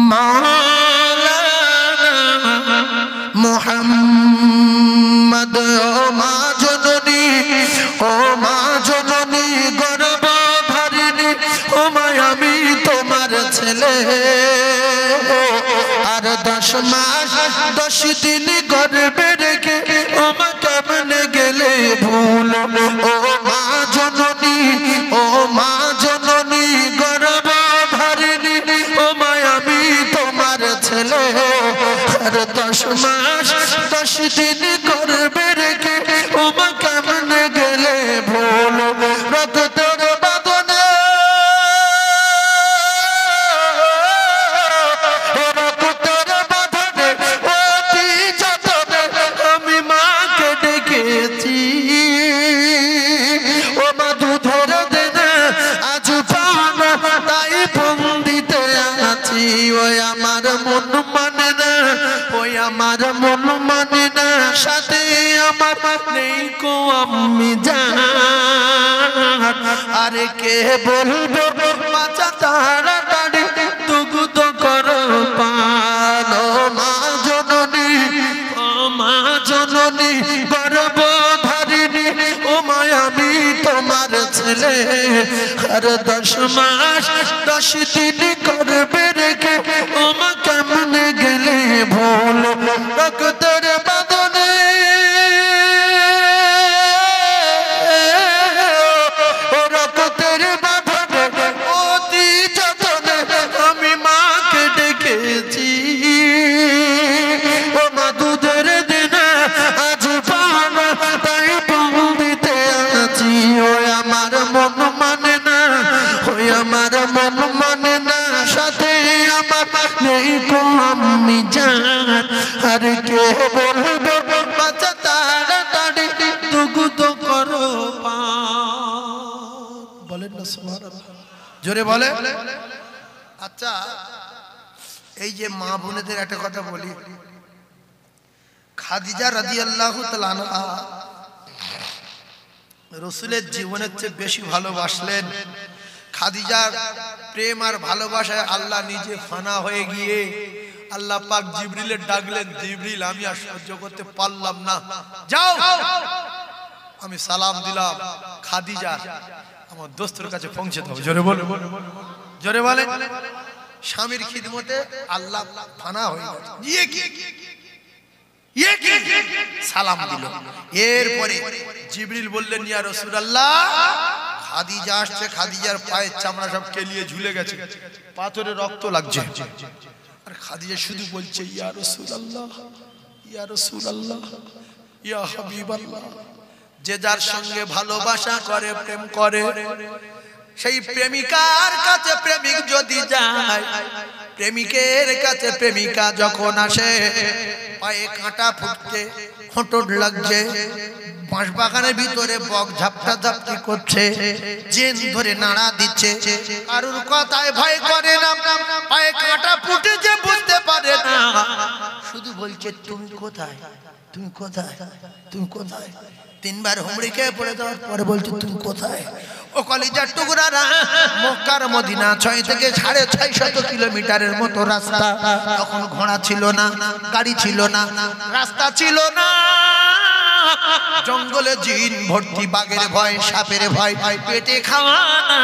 Speaker 2: মাওলানা মুহাম্মদ। ও মা জননী, ও মা জননী গর্ভধারিণী, ও মা আমি তোমার ছেলে, আর 10 মাস 10 দিন গর্ভে রেখে ও মা কেমনে গেলে ভুল। ও মা জননী, ও মা জননী গর্ভধারিণী, ও মা আমি তোমার ছেলে, আর 10 মাস 10 দিন গর্ভে রেখে ও মা কেমনে গেলে ভুল। রক্তের বাঁধনে, রক্তের বাঁধনে অতি যতনে আমি মাকে ডেকেছি। ও মা দুধের দেনে আজ পাওনা, তাই বন্দিতে আছি। ওই আমার মন মানে না, ওই আমার মন মানে না, সাথে আমার নেই কো আমি জান। আরে কে বলবে বাঁচা তাড়াতাড়ি দুগুদ করো পান। ও মা জননী, ও মা জননী গর্ভধারিণী, ও মা আমি তোমার ছেলে, আর 10 মাস 10 দিন গর্ভে রেখে ও মা কেমনে গেলে ভুল। রক্তের বাঁধনে, রক্তের বাঁধনে অতি যতনে আমি মাকে ডেকেছি। ও মা দুধের দিনে আজ পাওনা, তাই বন্দিতে আছি। ওই আমার মন মানে না, ওই আমার মন মানে না, সাথে আমার নেই কো আমি জান। আর কে বলবে বাচ্চা তাড়াতাড়ি দুগুদ করো পান। বলেন না সুবহানাল্লাহ,
Speaker 1: জোরে বলে। আচ্ছা, এই যে মা বোনেদের একটা কথা বলি, খাদিজা রাদিয়াল্লাহু তাআলা আনহা রাসূলের জীবনের চেয়ে বেশি ভালোবাসলেন। খাদিজার প্রেম আর ভালোবাসায় আল্লাহ নিজে ফানা হয়ে গিয়ে আল্লাহ পাক জিবরিলের ডাকলেন, জিবরিল আমি আর সহ্য করতে পারলাম না, যাও আমি সালাম দিলাম খাদিজা আমার দোস্তের কাছে পৌঁছে দাও। জোরে বলে, জোরে বলে। স্বামীর খিদমতে আল্লাহ ফানা হয়ে গেল। সালাম দিল। এরপরে জিবরিল বললেন, ইয়া রাসূলুল্লাহ খাদিজা আসছে, খাদিজার পায়ের চামড়া সব কেলিয়ে ঝুলে গেছে, পাথরে রক্ত লাগছে। আর খাদিজা শুধু বলছে, ইয়া রাসূলুল্লাহ, ইয়া রাসূলুল্লাহ, ইয়া হাবিবাল্লাহ। যে যার সঙ্গে ভালোবাসা করে, প্রেম করে, সেই প্রেমিকার কাছে প্রেমিক যদি যায়, প্রেমিকের কাছে প্রেমিকা যখন আসে, পায়ে কাঁটা ফুটছে, হোঁটট লাগছে, বাঁশ বাগানের ভিতরে বক ঝাপটা ঝাপটি করছে, জেন ধরে নাড়া দিচ্ছে, কারুর কথায় ভয় করে না, পায়ে কাঁটা ফুটেছে বুঝতে পারে না, শুধু বলছে তুমি কোথায়, তুমি কোথায়, তুমি কোথায়। 3 বার হুমড়ি খেয়ে পড়ে যাওয়ার পরে বলছে তুমি কোথায়। ও কলিজার টুকরারা, মক্কার মদিনা 6 থেকে 650 কিলোমিটারের মতো রাস্তা। তখন ঘোড়া ছিল না, গাড়ি ছিল না, রাস্তা ছিল না, জঙ্গলে জিন ভর্তি, বাঘের ভয়, সাপের ভয়, পেটে খাওয়া না।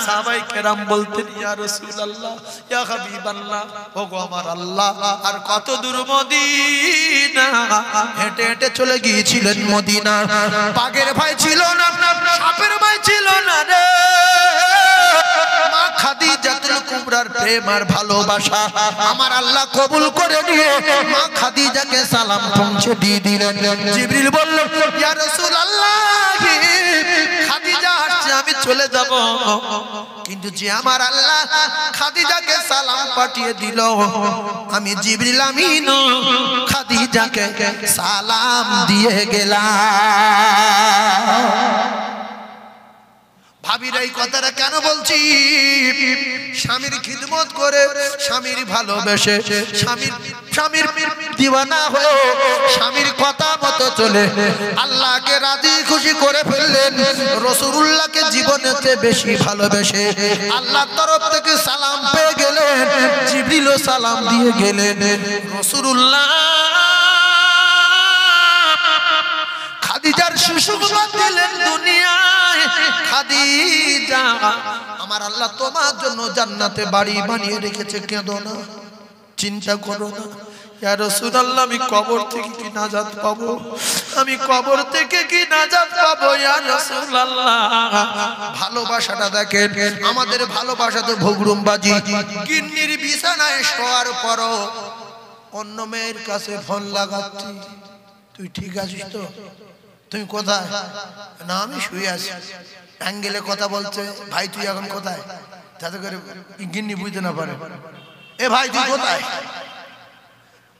Speaker 1: সাহাবায়ে কেরাম বলতেন, ইয়া রাসূলুল্লাহ, ইয়া হাবিবাল্লাহ, ওগো আমার আল্লাহ, আর কত দূর মদিনা। হেঁটে হেঁটে চলে গিয়েছিলেন মদিনা। বাঘের ভয় ছিল না, সাপের ভয় ছিল না রে। মা খাদিজাতুল কুবরার প্রেম আর ভালোবাসা আমার আল্লাহ কবুল করে নিয়ে মা খাদিজাকে সালাম পৌঁছে দিয়ে দিলেন। জিবরিল বলল, ইয়া রাসূলুল্লাহ খাদিজা আসছে, আমি
Speaker 2: চলে যাব, কিন্তু যে আমার আল্লাহ খাদিজাকে সালাম পাঠিয়ে দিল, আমি জিবরিল আমিন খাদিজাকে সালাম দিয়ে গেলাম। ভাবির এই কথাটা কেন বলছি? স্বামীর খিদমত করে, স্বামীর ভালোবেসে, স্বামীর দিওয়ানা হয়ে, স্বামীর কথা মতো চলে আল্লাহকে রাজি খুশি করে ফেললেন। রাসূলুল্লাহকে জীবনের চেয়ে বেশি ভালোবেসে আল্লাহর তরফ থেকে সালাম পেয়ে গেলেন, জিবরিলও সালাম দিয়ে গেলেন। রাসূলুল্লাহ খাদিজার সুসংবাদ দিলেন দুনিয়ায়, খাদিজা আমার আল্লাহ তোমার জন্য জান্নাতে বাড়ি বানিয়ে রেখেছে, কেঁদো না, চিন্তা করো না। ইয়া রাসূলুল্লাহ আমি কবর থেকে কি নাজাত পাবো? আমি কবর থেকে কি নাজাত পাবো ইয়া রাসূলুল্লাহ? ভালোবাসাটা দেখেন, আমাদের ভালোবাসা তো ভোগরুমবাজি। গিন্নির বিছানায় শোয়ার পরও অন্য মেয়ের কাছে ফোন লাগাচ্ছি, তুই ঠিক আছিস তো? তুমি কোথায়? না আমি শুয়ে আছি। অ্যাঙ্গেলে কথা বলছে, ভাই তুই এখন কোথায়? যাতে করে গিন্নি বুঝতে না পারে, এ ভাই তুই কোথায়?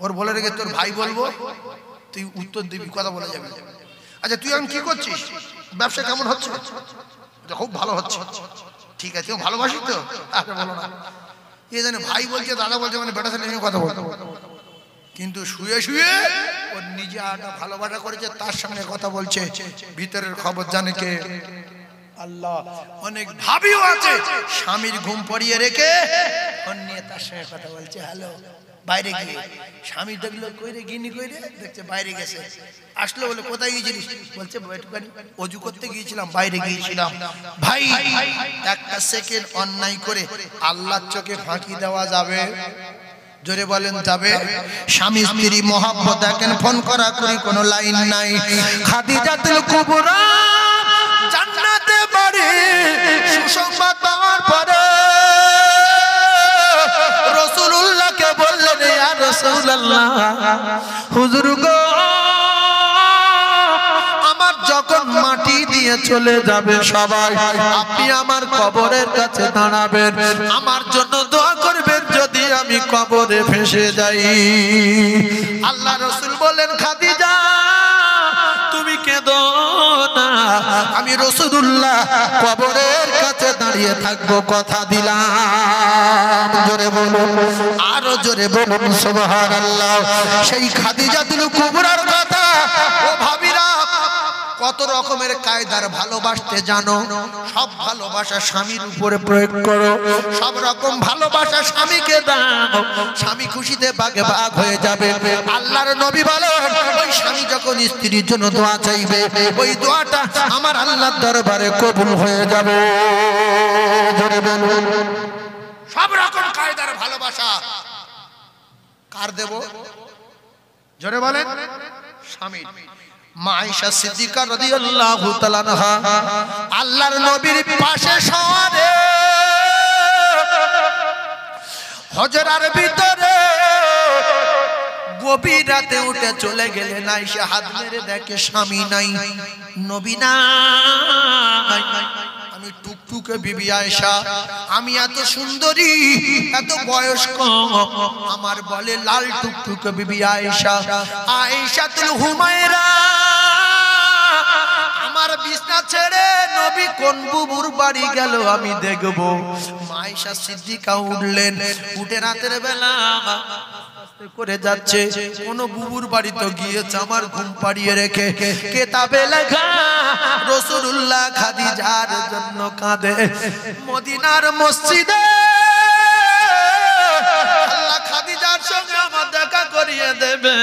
Speaker 2: ওর বলে রেখে তোর ভাই বলবো, তুই উত্তর দিবি, কথা বলে যাবি। আচ্ছা তুই এখন কি করছিস? ব্যবসা কেমন হচ্ছে? খুব ভালো হচ্ছে। ঠিক আছে, ও ভালোবাসি তো? আরে বলো না, এ জানে ভাই বলছে দাদা বলছে মানে বেটা ছেলে নিয়ে কথা বলতে, কিন্তু শুয়ে শুয়ে ওর নিজে আটা ভালোবাসা করেছে, তার সঙ্গে কথা বলছে। ভিতরের খবর জানে কে? আল্লাহ। অনেক ভাবিও আছে স্বামীর ঘুম পড়িয়ে রেখে ফোন নিয়ে তার সঙ্গে কথা বলছে, হ্যালো, বাইরে গিয়ে। স্বামী দেখলো কইরে, গিনি কইরে, দেখছে বাইরে গেছে। আসলো, বলে কোথায় গিয়েছিলিস? বলছে একটুখানি অজু করতে গিয়েছিলাম, বাইরে গিয়েছিলাম। ভাই একটা সেকেন্ড অন্যায় করে আল্লাহর চোখে ফাঁকি দেওয়া যাবে? জোরে বলেন যাবে? স্বামী স্ত্রী মহব্বত দেখেন, ফোন করা করি কোনো লাইন নাই। খাদিজাতুল কুবরা জান্নাতে বাড়ি সুসংবাদ পাওয়ার পরে রাসূলুল্লাহকে বললেন, ইয়া রাসূলুল্লাহ, হুজুর গো, আমার যখন মাটি দিয়ে চলে যাবে সবাই, আপনি আমার কবরের কাছে দাঁড়াবেন, আমার জন্য দোয়া করবেন যদি আমি কবরে ফেসে যাই। আল্লাহ রাসূল বলেন, খাদিজা তুমি কেঁদো না, আমি রাসূলুল্লাহ কবরের কাছে দাঁড়িয়ে থাকবো, কথা দিলাম। জোরে বলুন, আরো জোরে বলুন সুবহানাল্লাহ। সেই খাদিজাতুল কুবরার কথা ও ভাবিরা কত রকমের কায়দার ভালোবাসতে জানো। সব ভালোবাসা স্বামীর উপরে প্রয়োগ করো, সব রকম ভালোবাসা স্বামীকে দাও, স্বামী খুশিতে ভাগে ভাগ হয়ে যাবে। আল্লাহর নবী বলেন, ওই স্বামী যখন স্ত্রীর জন্য দোয়া চাইবে, ওই দোয়াটা আমার আল্লাহর দরবারে কবুল হয়ে যাবে। জোরে বলুন, সব রকম কায়দার ভালোবাসা কার দেব? জোরে বলেন, স্বামী। মা আয়েশা সিদ্দিকা রাদিয়াল্লাহু তাআলা আনহা আল্লাহর নবীর পাশে শোয়ারে, হজরার ভিতরে গভীর রাতে উঠে চলে গেলেন। আয়েশা হাত মেরে দেখে স্বামী নাই, নবী নাই। আমি টুকটুকে বিবি আয়েশা, আমি এত সুন্দরী, এত বয়স্ক, আমার বলে লাল টুকটুকে বিবি আয়েশা, আয়েশাতুল হুমায়রা, আমার বিছনা ছেড়ে নবী কোন বুবুর বাড়ি গেল আমি দেখব। মা আয়েশা সিদ্দিকা উঠলেন, উঠে রাতের বেলা করে যাচ্ছে, কোন বুবুর বাড়ি তো গিয়েছে, আমার ঘুম পাড়িয়ে রেখে কিতাবে লেখা রাসূলুল্লাহ খাদিজার জন্য কাঁদে। মদিনার মসজিদে আল্লাহ খাদিজার সঙ্গে আমার দেখা করিয়ে দেবে।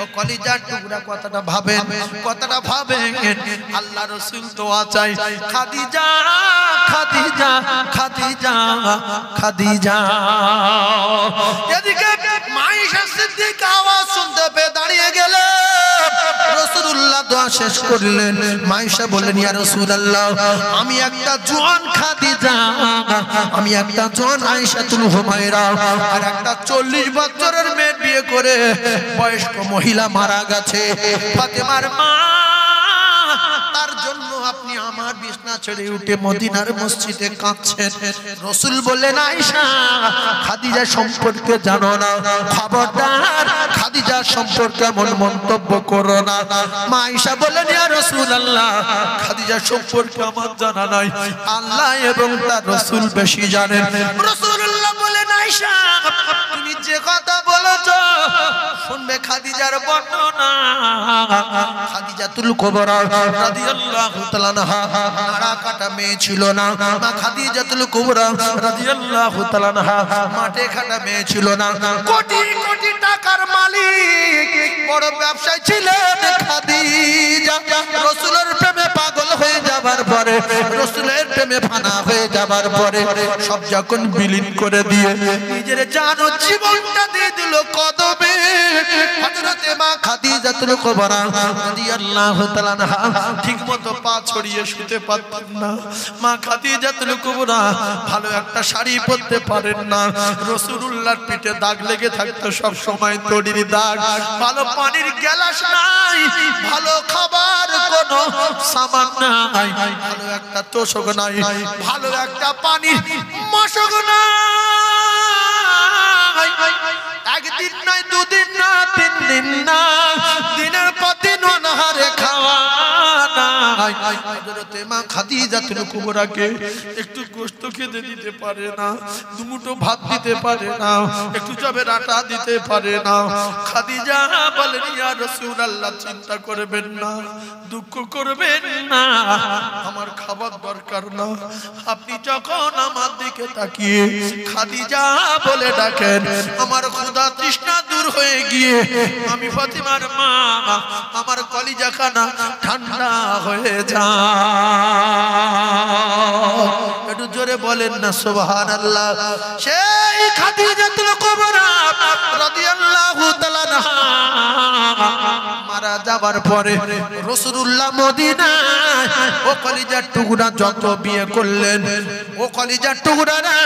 Speaker 2: ও কলিজার টুকরা কথাটা ভাবেন, কথাটা ভাবেন। আল্লাহ রাসূল দোয়া চাই, খাদিজা খাদিজা খাদিজা খাদিজা। এদিকে মা আয়েশা সিদ্দিকা আওয়াজ শুনতে পেয়ে দাঁড়িয়ে গেলেন। রাসূলুল্লাহ দোয়া শেষ করলেন। মা আয়েশা বললেন, ইয়া রাসূলুল্লাহ, আমি একটা জওয়ান খাদিজা, আমি একটা জওয়ান আয়েশাতুল হুমায়রা, আর একটা 40 বছরের মেয়ে বিয়ে করে বয়স্ক মহিলা মারা গেছে। ফাতেমার মা
Speaker 1: তার জন্য আপনি আমার বিছনা ছেড়ে উঠে মদিনার মসজিদে কাঁদছেন। রাসূল বললেন, আয়েশা খাদিজা সম্পর্কে জানো না, খবরদার খাদিজা সম্পর্কে এমন মন্তব্য করো না। মা আয়েশা বললেন, ইয়া রাসূলুল্লাহ খাদিজা সম্পর্কে আমার জানা নাই, আল্লাহ এবং তার রাসূল বেশি জানেন। রাসূলুল্লাহ বলেন, আয়েশা তুমি যে কথা বলেছো শুনবে খাদিজার বর্ণনা। খাদিজাতুল কুবরা রাদিয়াল্লাহু তাআলা আনহা নাড়া কাটা মেয়ে ছিল না। মা খাদিজাতুল কুবরা রাদিয়াল্লাহু তাআলা আনহা মাঠে কাটা মেয়ে ছিল না। কোটি কোটি টাকার মালিক বড় ব্যবসায়ী ছিলেন খাদিজা। রাসূলের প্রেমে পাগল হয়ে যাবার পরে, রাসূলের প্রেমে ফানা হয়ে যাবার পরে সব যখন বিলীন করে দিয়ে নিজের জান ও জীবনটা দিয়ে দিল কদমে হযরতে মা খাদিজাতুল কুবরা রাদিয়াল্লাহু তাআলা আনহা ঠিকমতো পা ছড়িয়ে শুতে পারতেন না। মা খাদিজাতুল কুবরা ভালো একটা শাড়ি পরতে পারেন না। রাসূলুল্লাহর পিঠে দাগ লেগে থাকতো সব সময়, তড়ির দাগ। ভালো পানির গ্লাস নাই, ভালো খাবার কোনো সামান নাই, ভালো একটা তোষক নাই, ভালো একটা পানির মশক নাই। একদিন নয়, দুদিন না, 3 দিন না, দিনের পর দিন অনাহারে খাওয়া নাই। হযরতে মা খাদিজাতুল কুবরাকে একটু গোশত খেতে দিতে পারে না, দুমুঠো ভাত দিতে পারে না, একটু জবের আটা দিতে পারে না। খাদিজা বলেন, ইয়া রাসূলুল্লাহ চিন্তা করবেন না, দুঃখ করবেন না, আমার খাবার দরকার না। আপনি যখন আমার দিকে তাকিয়ে খাদিজা বলে ডাকেন, আমার ক্ষুধা তৃষ্ণা দূর হয়ে গিয়ে আমি ফাতিমার মা, আমার কলিজা খানা ঠান্ডা হয়ে যায়। একটু জোরে বলেন না সুবহানাল্লাহ। সেই খাদিজাতুল কুবরা রাদিয়াল্লাহু তাআলা আনহা মারা যাবার পরে রাসূলুল্লাহ মদিনায় ও কলিজার টুকরা যত বিয়ে করলেন, ও কলিজার টুকরা না,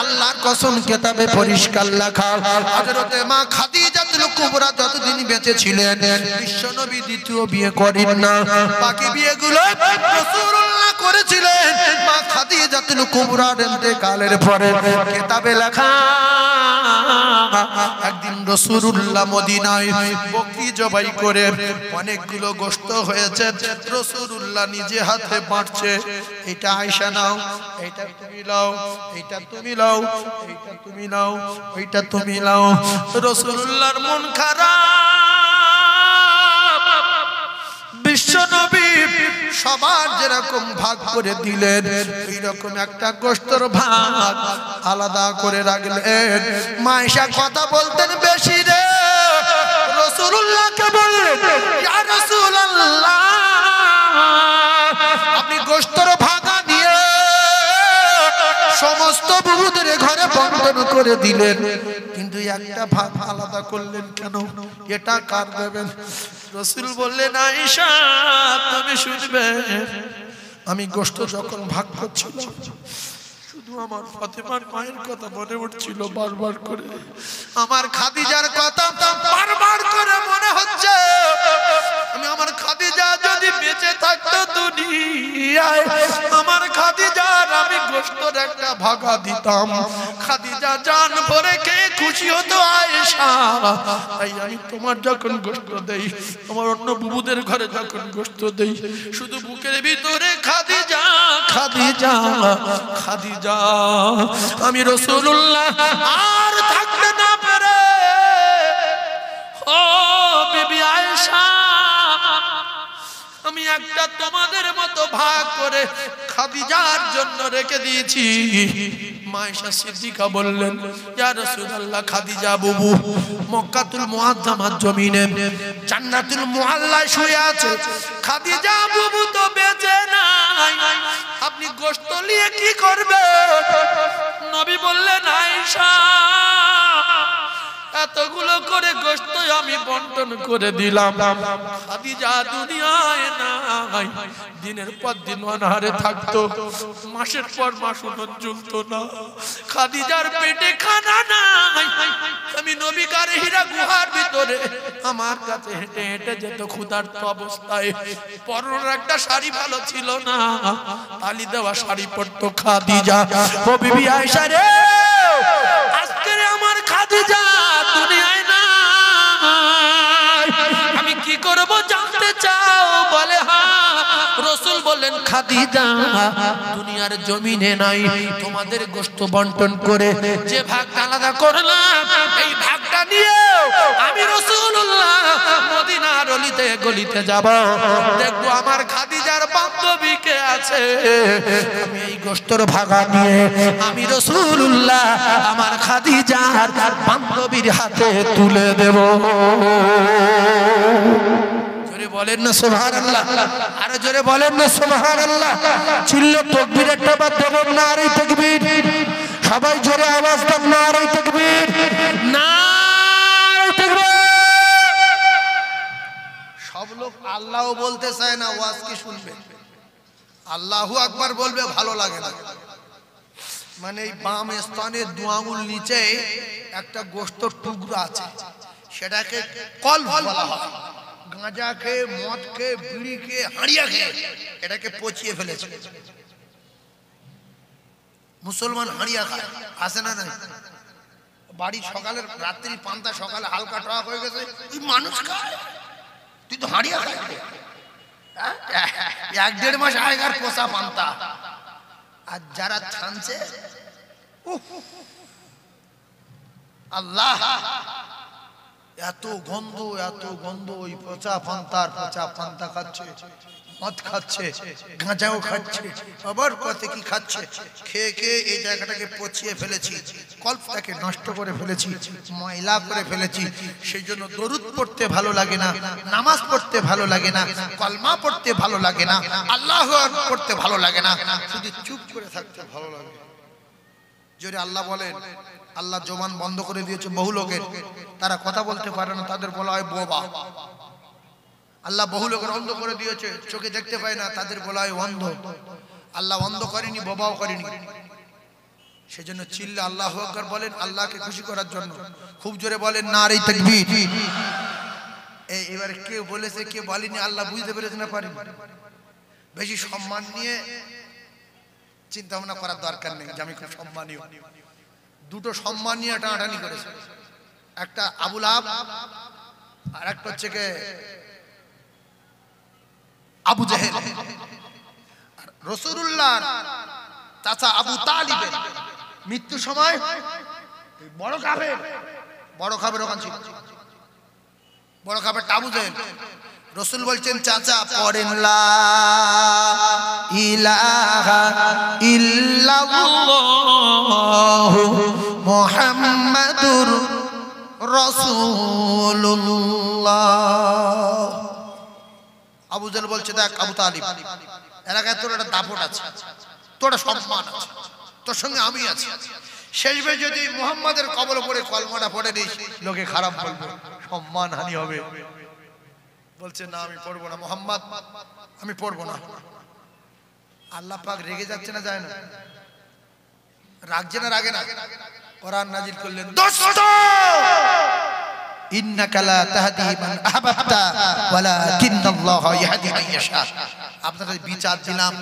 Speaker 1: আল্লাহর কসম কিতাবে পরিষ্কার লেখা, হযরতে মা খাদিজাতুল কুবরা যতদিন বেঁচে ছিলেন বিশ্বনবী দ্বিতীয় বিয়ে করেন না। বাকি বিয়েগুলো রাসূলুল্লাহ করেছিলেন। মা খাদিজাতুল কুবরার ইন্তেকালের পরে কিতাবে লেখা, একদিন রাসূলুল্লাহ মদিনায় বকরি জবাই করে অনেকগুলো গোশত হয়েছে, রাসূলুল্লাহ নিজে হাতে বাঁটছে। এটা আয়েশা নাও, এটা তুমি নাও, এটা তুমি নাও, এটা তুমি নাও, ওইটা তুমি নাও। রাসূলুল্লাহর মন খারাপ। বিশ্বনবী সবার যেরকম ভাগ করে দিলেন, ওই রকম একটা গোশতর ভাগ আলাদা করে রাখলেন। মা আয়েশা কথা বলতেন বেশি রে, রাসূলুল্লাহকে বললেন, ইয়া রাসূলুল্লাহ আপনি গোশতর ভাগা দিয়ে সমস্ত বুহুদের ঘরে বন্টন করে দিলেন, কিন্তু একটা ভাগ আলাদা করলেন কেন? এটা কার দেবেন? রাসূল বললেন, আয়েশা তুমি শুনবে, আমি গোশত যখন ভাগ করছিলাম শুধু আমার ফাতিমার মায়ের কথা মনে উঠছিল বারবার করে, আমার খাদিজার কথা বারবার করে মনে হচ্ছে। আমি আমার খাদিজা যদি বেঁচে থাকতো দুনিয়ায়, আমার খাদিজার আমি গোশতের একটা ভাগা দিতাম। খাদিজা জান ভরে খেয়ে খুশি হতো আয়েশা। তাই আমি তোমার যখন গোশত দেই, আমার অন্য বুবুদের ঘরে যখন গোশত দেই, শুধু বুকের ভিতরে খাদিজা খাদিজা খাদিজা। আমি রাসূলুল্লাহ আর থাকতে না পেরে, ও বিবি আয়েশা, আমি একটা তোমাদের মতো ভাগ করে খাদিজার জন্য রেখে দিয়েছি। মা আয়েশা সিদ্দিকা বললেন, ইয়া রাসূলুল্লাহ খাদিজা বুবু মক্কাতুল মুআজ্জামার জমিনে জান্নাতুল মুআল্লায় শুয়ে আছে, খাদিজা বুবু তো বেঁচে নাই, আপনি গোশত নিয়ে কি করবেন? নবী বললেন, আয়েশা
Speaker 2: এতগুলো করে গোশত আমি বন্টন করে দিলাম। খাদিজা দুনিয়ায় নাই, দিনের পর দিন অনাহারে থাকতো, মাসের পর মাস উনুন জ্বলতো না। খাদিজার পেটে খানা নাই। আমি নবী গারে হীরা গুহার ভিতরে আমার কাছে হেঁটে হেঁটে যেত ক্ষুধার্ত অবস্থায়। পরনের একটা শাড়ি ভালো ছিল না, তালি দেওয়া শাড়ি পরতো খাদিজা। ও বিবি আয়েশা রে, আজকে আমার খাদিজা দুনিয়ায় নাই, আমি কি করব জানতে চাও? বলে হ্যাঁ। রাসূল বললেন খাদিজা দুনিয়ার জমিনে নাই, তোমাদের গোশত বন্টন করে যে ভাগটা আলাদা করলাম, এই ভাগটা নিয়ে আমি রাসূলুল্লাহ মদিনার অলিতে গলিতে যাব, দেখবো আমার খাদিজার বান্ধবী কে আছে, আমি এই গোশতের ভাগা নিয়ে আমি রাসূলুল্লাহ আমার খাদিজার বান্ধবীর হাতে তুলে দেব। জোরে বলেন না সুবহানাল্লাহ, আরো জোরে বলেন না সুবহানাল্লাহ। চিল্লে তাকবীর একটা বার দেবেন, নারে তাকবীর। সবাই জোরে আওয়াজ দেন, নারে তাকবীর, নারে তাকবীর।
Speaker 1: সব লোক আল্লাহও বলতে চায় না, ওয়াজ কি শুনবে? আল্লাহু আকবার বলবে ভালো লাগে না। মানে এই বাম স্তনের দু আঙুল নিচে একটা গোশতের টুকরো আছে, সেটাকে কলব বলা হয়। গাঁজা খেয়ে, মদ খেয়ে, বিড়ি খেয়ে, হাঁড়িয়া খেয়ে এটাকে পচিয়ে ফেলেছে। মুসলমান হাঁড়িয়া খায়, আসে না? নাই বাড়ি সকালের রাত্রি পান্তা, সকালে হালকা টক হয়ে গেছে, তুই মানুষ খায়, তুই তো হাঁড়িয়া খায়। 1-1.5 মাস আগেকার পোষা পান্তা। আর যারা ছানছে, আল্লাহ, এত গন্ধ, এত গন্ধ। ওই পচা পান্তা খাচ্ছে, মদ খাচ্ছে, গাঁজাও খাচ্ছে, আবার কত কি খাচ্ছে। খেয়ে খেয়ে এই জায়গাটাকে পচিয়ে ফেলেছি, কল্পটাকে নষ্ট করে ফেলেছি, ময়লা করে ফেলেছি। সেই জন্য দরুদ পড়তে ভালো লাগে না, নামাজ পড়তে ভালো লাগে না, কলমা পড়তে ভালো লাগে না, আল্লাহু আকবার পড়তে ভালো লাগে না, শুধু চুপ করে থাকতে ভালো লাগে। জোরে আল্লাহ বলেন। আল্লাহ জবান বন্ধ করে দিয়েছে বহু লোকের, তারা কথা বলতে পারে না, তাদের বলা হয় বোবা। আল্লাহ বহু লোকের অন্ধ করে দিয়েছে, চোখে দেখতে পায় না, তাদের বলা হয় অন্ধ। আল্লাহ অন্ধ করেনি, বোবাও করেনি। সেজন্য চিল্লা আল্লাহু আকবার বলেন, আল্লাহকে খুশি করার জন্য। খুব জোরে বলেন নারে তাকবীর। এবারে কে বলেছে কে বলেনি আল্লাহ বুঝতে পেরেছে না পারেন? বেশি সম্মান নিয়ে চিন্তা ভাবনা করার দরকার নেই যে আমি খুব সম্মানীয়। দুটো সম্মান নিয়ে টানাটানি করেছে, একটা আবু লাহাব আর একটা হচ্ছে কে আবু জেহেল। রাসূলুল্লাহ চাচা আবু তালিবের মৃত্যু সময় বড় কাফের ওখান ছিল, বড় কাফের আবু জেহেল। রাসূল বলছেন চাচা পড়েন লা ইলাহা ইল্লাল্লাহু মুহাম্মাদুর রাসূলুল্লাহ। আবু জেহেল বলছে দেখ আবু তালিব, এলাকায় তোর একটা দাপট আছে, তোর সম্মান আছে, তোর সঙ্গে আমি আছি। শেষবে যদি মুহাম্মাদের কবর পড়ে কলমাটা পড়ে নিস, লোকে খারাপ বলবে, সম্মান হানি হবে। বলছে না আমি পড়বো না, মুহাম্মদ আমি পড়বো না। আল্লাহ পাক রেগে যাচ্ছে না, যায় না? রাগছে না রাগে না? কোরআন নাজিল করলেন, দোস্ত ইন্নাকা লা তাহদি মান আহবাবতা ওয়ালাকিন্নাল্লাহা ইয়াহদি মান ইয়াশা। আপনাদের বিচার দিলাম,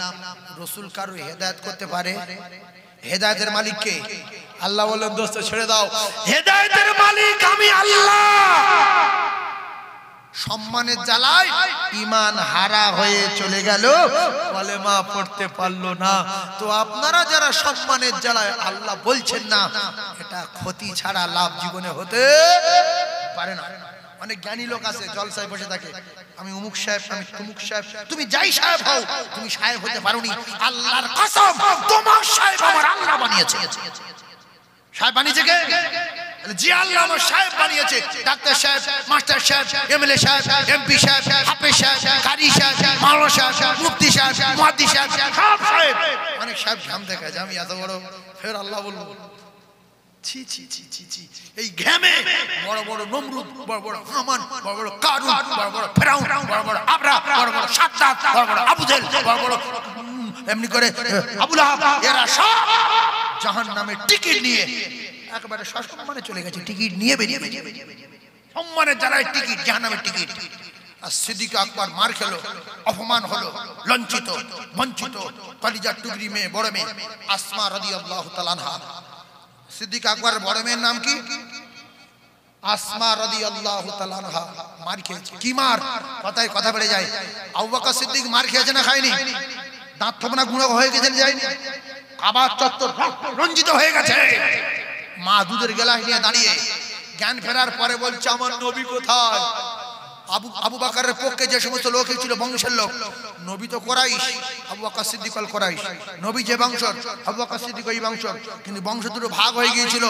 Speaker 1: রাসূল কারো হেদায়েত করতে পারে? হেদায়েতের মালিক কে? আল্লাহ বললেন দোস্ত ছেড়ে দাও, হেদায়েতের মালিক আমি আল্লাহ। সম্মানের জ্বালায় ঈমান হারা হয়ে চলে গেল, কলেমা পড়তে পারলো না। তো আপনারা যারা সম্মানের জ্বালায় আল্লাহ বলছেন না, এটা ক্ষতি ছাড়া লাভ জীবনে হতে পারে না। অনেক জ্ঞানী লোক আছে জলসায় বসে থাকে, আমি অমুক সাহেব, আমি তমুক সাহেব। তুমি যাই সাহেব হও, তুমি সাহেব হতে পারোনি। আল্লাহর কসম, তোমার সাহেব আমার আল্লাহ বানিয়েছে। সাহেব বানিয়েছে কে? জি আল্লাহ আমার সাহেব বানিয়েছে। ডাক্তার সাহেব, মাস্টার সাহেব, এমএলএ সাহেব, এমপি সাহেব, হাফেজ সাহেব, কারি সাহেব, মাওলানা সাহেব, মুফতি সাহেব, মুহাদ্দিস সাহেব, সব সাহেব। অনেক সাহেব ঘাম দেখায় যে আমি এত বড়, ফের আল্লাহ বলবো। আল্লাহর কসম, তোমার সাহেব আমার আল্লাহ বানিয়েছে। সাহেব বানিয়েছে কে? জি আল্লাহ আমার সাহেব বানিয়েছে। ডাক্তার সাহেব, মাস্টার সাহেব, এমএলএ সাহেব, হাফেজ সাহেব, কারি সাহেব, মাওলানা সাহেব, মুফতি সাহেব, সব সাহেব। অনেক সাহেব ঘাম দেখায় যে আমি এত বড়, ফের আল্লাহ বলবো। ছি ছি ছি ছি ছি, এই ঘেমে বড় বড় নমরুদ, বড় বড় হামান, বড় বড় কারুন, বড় বড় ফেরাউন, বড় বড় আবরা, বড় বড় সাদ্দাত, বড় বড় আবু জেহেল, বড় বড় এমনি করে আবু লাহাব, এরা সব জাহান্নামের টিকিট নিয়ে একেবারে সসম্মানে চলে গেছে, টিকিট নিয়ে বেরিয়ে সম্মানের জ্বালায় টিকিট, জাহান্নামের টিকিট। আর সিদ্দিক আকবর মার খেলো, অপমান হলো, লঞ্চিত বঞ্চিত, কলিজার টুকরি মেয়ে, বড় মেয়ে আসমা রাদিয়াল্লাহু তাআলা আনহা। সিদ্দিক আকবর বড় মেয়ের নাম কি? আসমা রাদিয়াল্লাহু তাআলা আনহা। মার খেয়েছে, কি মার? কথায় কথা বেড়ে যায়। আবু বকর সিদ্দিক মার খেয়েছে না খায়নি? দাঁত থোপনা গুঁড়ো হয়ে গেছে, যায়নি? কাবা চত্বর রঞ্জিত হয়ে গেছে। মা দুধের গেলাস নিয়ে দাঁড়িয়ে জ্ঞান ফেরার পরে বলছে আমার নবী কোথায়? আবু বকরের পক্ষে যে সমস্ত লোক ছিল বংশের লোক, নবী তো কুরাইশ, আবু বকর সিদ্দিক আল কুরাইশ, নবী যে বংশ, আবু বকর সিদ্দিক ওই বংশ, কিন্তু বংশ দুটো ভাগ হয়ে গিয়েছিল,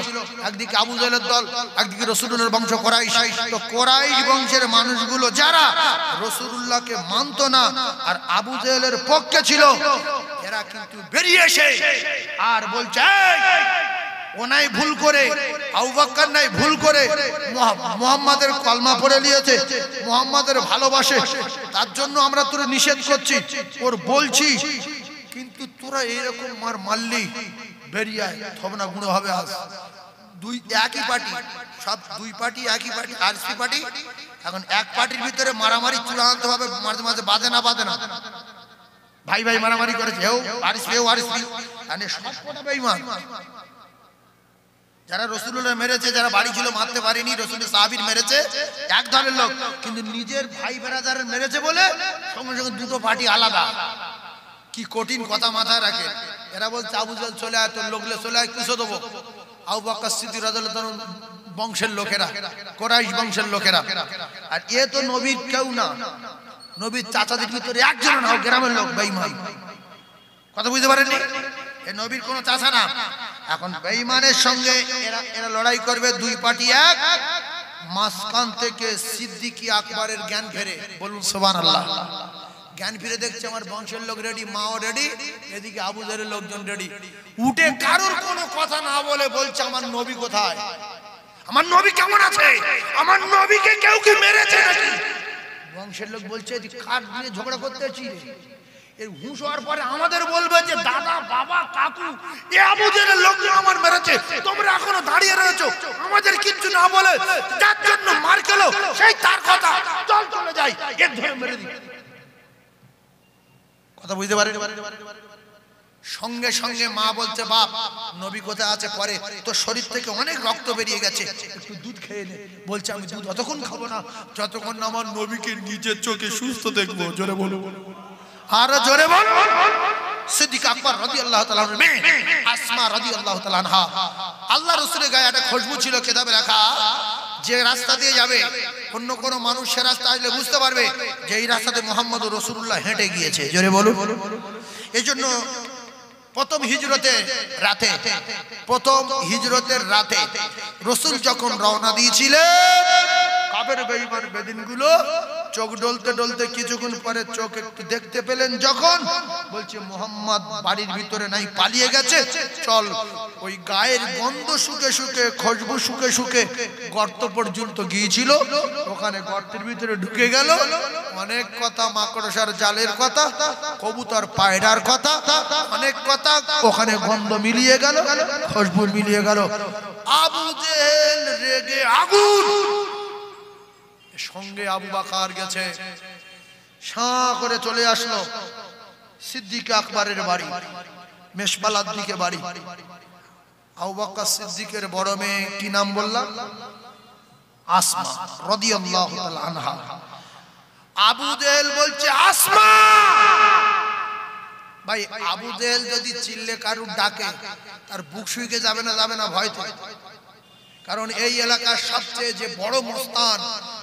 Speaker 1: একদিকে আবু জেহেলের দল, একদিকে রাসূলুল্লাহর বংশ কুরাইশ। তো কুরাইশ বংশের মানুষগুলো যারা রাসূলুল্লাহকে মানত না আর আবু জেহেলের পক্ষে ছিল, এরা কিন্তু বেরিয়ে এসে আর বলছে ও নাই ভুল করে, আবু বকর নাই ভুল করে, মুহাম্মাদের কলমা পড়ে নিয়েছে, মুহাম্মাদের ভালোবাসে, তার জন্য আমরা তোরে নিষেধ করছি, ওর বলছি, কিন্তু তোরা এইরকম মার মারলি, বেরিয়ে আয়, থবনা গুঁড়ো হবে। আজ দুই একই পার্টি, সব দুই পার্টি একই পার্টি, আরসি পার্টি। এখন এক পার্টির ভিতরে মারামারি চূড়ান্ত ভাবে মাঝে মাঝে বাঁধে না, ভাই ভাই মারামারি করেছে, হেও আরসি, হেও আরসি, মানে সবকটা বেঈমান। যারা রাসূলুল্লাহ মেরেছে, যারা বাড়ি ছিল মারতে পারেনি, রাসূলের সাহাবীর মেরেছে এক দলের লোক, কিন্তু নিজের ভাই বেরাদারের মেরেছে বলে সঙ্গে সঙ্গে দুটো পার্টি আলাদা। কি কঠিন কথা মাথায় রাখে। এরা বলছে আবু জেহেল চলে আয়, তোর লোকলে চলে আয়, কিসে দেবো? আবু বকর সিদ্দিক রাদিয়াল্লাহু তাআলা বংশের লোকেরা, কুরাইশ বংশের লোকেরা। আর এ তো নবীর কেউ না, নবীর চাচাদের ভিতরে একজন না, গ্রামের লোক, বেঈমান। কথা বুঝতে পারেননি? এ নবীর কোনো চাচা না। এখন বেঈমানের সঙ্গে এরা লড়াই করবে, দুই পার্টি এক। মাঝখান থেকে সিদ্দিক আকবরের জ্ঞান ফেরে, বলুন সুবহানাল্লাহ। জ্ঞান ফিরে দেখছে আমার বংশের লোক রেডি, মাও রেডি, এদিকে আবু জেহেলের লোকজন রেডি। উঠে কারোর কোনো কথা না বলে বলছে আমার নবী কোথায়? আমার নবী কেমন আছে? আমার নবীকে কেউ কি মেরেছে নাকি? বংশের লোক বলছে কার দিয়ে ঝগড়া করতেছি, এর হুঁশ হওয়ার পরে আমাদের বলবে যে দাদা, বাবা, কাকু, এ আবু জেহেলের লোকজন আমার মেরেছে, তোমরা এখনো দাঁড়িয়ে রয়েছো। আমাদের কিচ্ছু না বলে যার জন্য মার খেলো, সেই তার কথা, চল চলে যাই, এর ধরে মেরে দিই। কথা বুঝতে পারেন? সঙ্গে সঙ্গে মা বলছে বাপ, নবী কোথায় আছে? পরে তোর শরীর থেকে অনেক রক্ত বেরিয়ে গেছে, একটু দুধ খেয়ে নে। বলছে আমি দুধ অতক্ষণ খাবো না যতক্ষণ না আমার নবীকে নিজের চোখে সুস্থ দেখবো। জোরে বলো, আরো জোরে বল। সিদ্দিক আকবর রাদিয়াল্লাহু তাআলা মেয়ে আসমা রাদিয়াল্লাহু তাআলা আনহা, আল্লাহ রাসূলের গায়ে একটা খুশবু ছিল, কিতাবে লেখা, যে রাস্তা দিয়ে যাবে অন্য কোন মানুষ সে রাস্তা আসলে বুঝতে পারবে যে এই রাস্তাতে মুহাম্মদ রাসূলুল্লাহ হেঁটে গিয়েছে। জোরে বলুন। এই জন্য প্রথম হিজরতের রাতে রাসূল যখন রওনা দিয়েছিলেন, কাফের বেঈমান বেদিনগুলো চোখ ডলতে ডলতে কিছুক্ষণ পরে চোখ একটু দেখতে পেলেন, যখন বলছে মুহাম্মদ বাড়ির ভিতরে নাই, পালিয়ে গেছে, চল। ওই গায়ের গন্ধ শুকে শুকে, খুশবু শুকে শুকে গর্ত পর্যন্ত গিয়েছিল, ওখানে গর্তের ভিতরে ঢুকে গেল। অনেক কথা, মাকড়সার জালের কথা, কবুতর পায়রার কথা, অনেক কথা, ওখানে গন্ধ মিলিয়ে গেল, খুশবু মিলিয়ে গেল। আবু জেহেল রেগে আগুন, সঙ্গে আবু বকর গেছে, শাঁ করে চলে আসলো সিদ্দিক আকবরের বাড়ি, মেশবালার দিকে বাড়ি। আবু বকর সিদ্দিকের বড় মেয়ে, কি নাম বললাম? আসমা রাদিয়াল্লাহু তাআলা আনহা। আবু জেহেল বলছে আসমা। ভাই আবু জেহেল যদি চিল্লে কারুর ডাকে, তার বুক শুইকে যাবে না ভয়তে। কারণ এই এলাকার সবচেয়ে যে বড় মস্তান,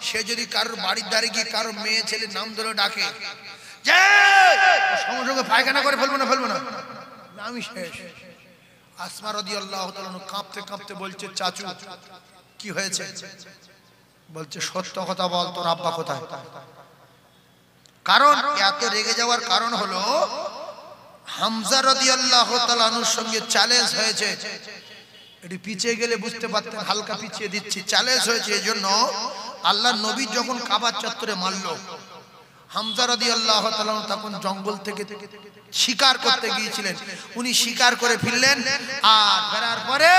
Speaker 1: সে যদি কারোর বাড়ির দ্বারে গিয়ে কারোর মেয়ে ছেলে নাম ধরে ডাকে, সঙ্গে সঙ্গে পায়খানা করে ফেলবো না, আমি শেষ। আসমা রাদিয়াল্লাহু তাআলা কাঁপতে কাঁপতে বলছে চাচু কি হয়েছে? বলছে সত্য কথা বল, তোর আব্বা কোথায়? কারণ এত রেগে যাওয়ার কারণ হলো হামজা রাদিয়াল্লাহু তাআলা আনহুর সঙ্গে চ্যালেঞ্জ হয়েছে একটু পিছিয়ে গেলে বুঝতে পারতেন, হালকা পিছিয়ে দিচ্ছি, চ্যালেঞ্জ হয়েছে। এই জন্য আল্লাহ নবী যখন কাবার চত্বরে মারলো, হামজা রাদিয়াল্লাহু তাআলা তখন জঙ্গল থেকে শিকার করতে গিয়েছিলেন, উনি শিকার করে ফিরলেন। আর ফেরার পরে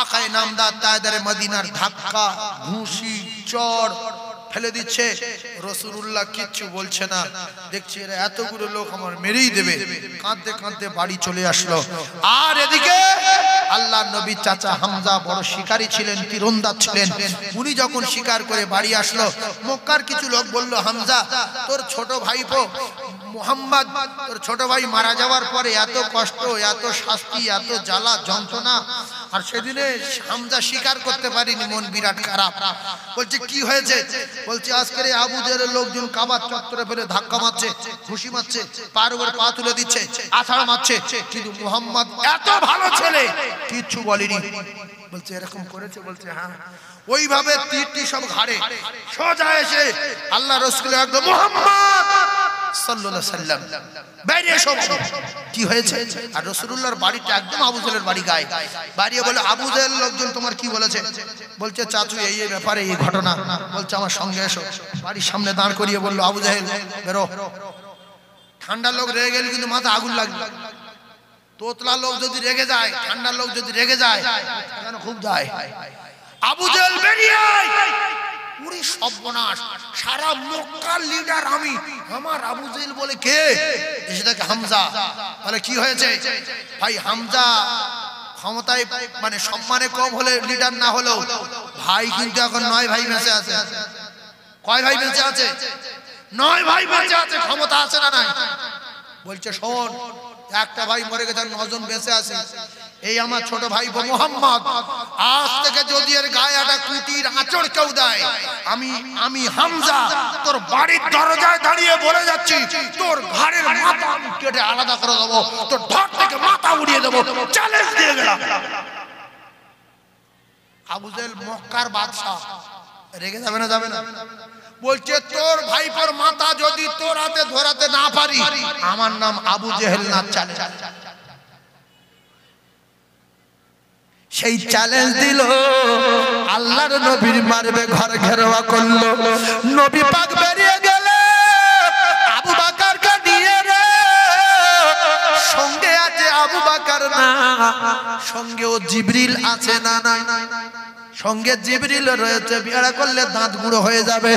Speaker 1: আকায়ে নামদার তায়েদারে মদিনার ধাক্কা, ঘুষি, চড় ফেলে দিচ্ছে। রাসূলুল্লাহ কিচ্ছু বলছে না, দেখছি এরা এতগুলো লোক আমার মেরেই দেবে, কাঁদতে কাঁদতে বাড়ি চলে আসলো। আর এদিকে আল্লাহর নবীর চাচা হামজা বড় শিকারী ছিলেন, তীরন্দাজ ছিলেন, উনি যখন শিকার করে বাড়ি আসলো, মক্কার কিছু লোক বলল, হামজা তোর ছোট ভাইপো মুহাম্মদ, তোর ছোট ভাই মারা যাওয়ার পরে এত কষ্ট, এত শাস্তি, এত জ্বালা যন্ত্রণা, আর সেদিনে হামজা স্বীকার করতে পারিনি, মন বিরাট খারাপ। বলছে কি হয়েছে? বলছে আজকের আবু জেহেলের লোকজন কাবার চত্বরে ফেলে ধাক্কা মারছে, ঘুষি মারছে, পার উপর পা তুলে দিচ্ছে, আছাড় মারছে, কিন্তু মুহাম্মদ এত ভালো ছেলে কিচ্ছু বলেনি। বলছে এরকম করেছে? বলছে হ্যাঁ। ওইভাবে তীরটি সব ঘাড়ে সোজা এসে আল্লাহ রাসূল একদম মুহাম্মদ সাল্লাল্লাহু আলাইহি সাল্লাম বাইরে এসো। কি হয়েছে? আর রাসূলুল্লাহর বাড়িটা একদম আবু জেহেলের বাড়ি গায়ে। বাড়িয়ে বলে আবু জেহেল লোকজন তোমার কি বলেছে? বলছে চাচু এই এই ব্যাপারে, এই ঘটনা। বলছে আমার সঙ্গে এসো। বাড়ির সামনে দাঁড় করিয়ে বলল আবু জেহেল বেরো। ঠান্ডা লোক রেগে গেলে কিন্তু মাথা আগুন লাগবে। তোতলা লোক যদি রেগে যায়, ঠান্ডা লোক যদি রেগে যায়, কেন খুব যায়। আবু জেহেল বেরিয়ে আয়। পুরি সর্বনাশ, সারা মক্কার লিডার আমি, আমার আবু জেহেল বলে কে? এসে দেখে হামজা। বলে কি হয়েছে? ভাই হামজা ক্ষমতায় মানে সম্মানে কম হলে লিডার না হলেও ভাই কিন্তু এখন 9 ভাই বেঁচে আছে। কয় ভাই বেঁচে আছে? 9 ভাই বেঁচে আছে, ক্ষমতা আছে না নাই? বলছে শোন, একটা ভাই মরে গেছে, 9 জন বেঁচে আছে। এই আমার ছোট ভাই মুহাম্মদ, আজ থেকে যদি এর গায়ে একটা কুটির আঁচড় কেউ দেয়, আমি হামজা তোর বাড়ির দরজায় দাঁড়িয়ে বলে যাচ্ছি, তোর ঘাড়ের মাথা আমি কেটে আলাদা করে দেবো, তোর ধর থেকে মাথা উড়িয়ে দেবো, চ্যালেঞ্জ দিয়ে গেলাম। আবু জেহেল মক্কার বাদশা, রেগে যাবে না? যাবে না। বলছে তোর ভাইপোর মাথা যদি তোর হাতে ধরাতে না পারি, আমার নাম আবু জেহেল না। চ্যালেঞ্জ। সেই চ্যালেঞ্জ দিল, আল্লাহর নবীর মারবে, ঘর ঘেরাও করলো। নবী পাক বেরিয়ে গেলে আবু বকরকে নিয়ে রে, সঙ্গে আছে আবু বকর না, সঙ্গেও জিবরিল আছে না? নাই। সঙ্গে জিবরিল রয়েছে, বিড়া করলে দাঁত গুঁড়ো হয়ে যাবে,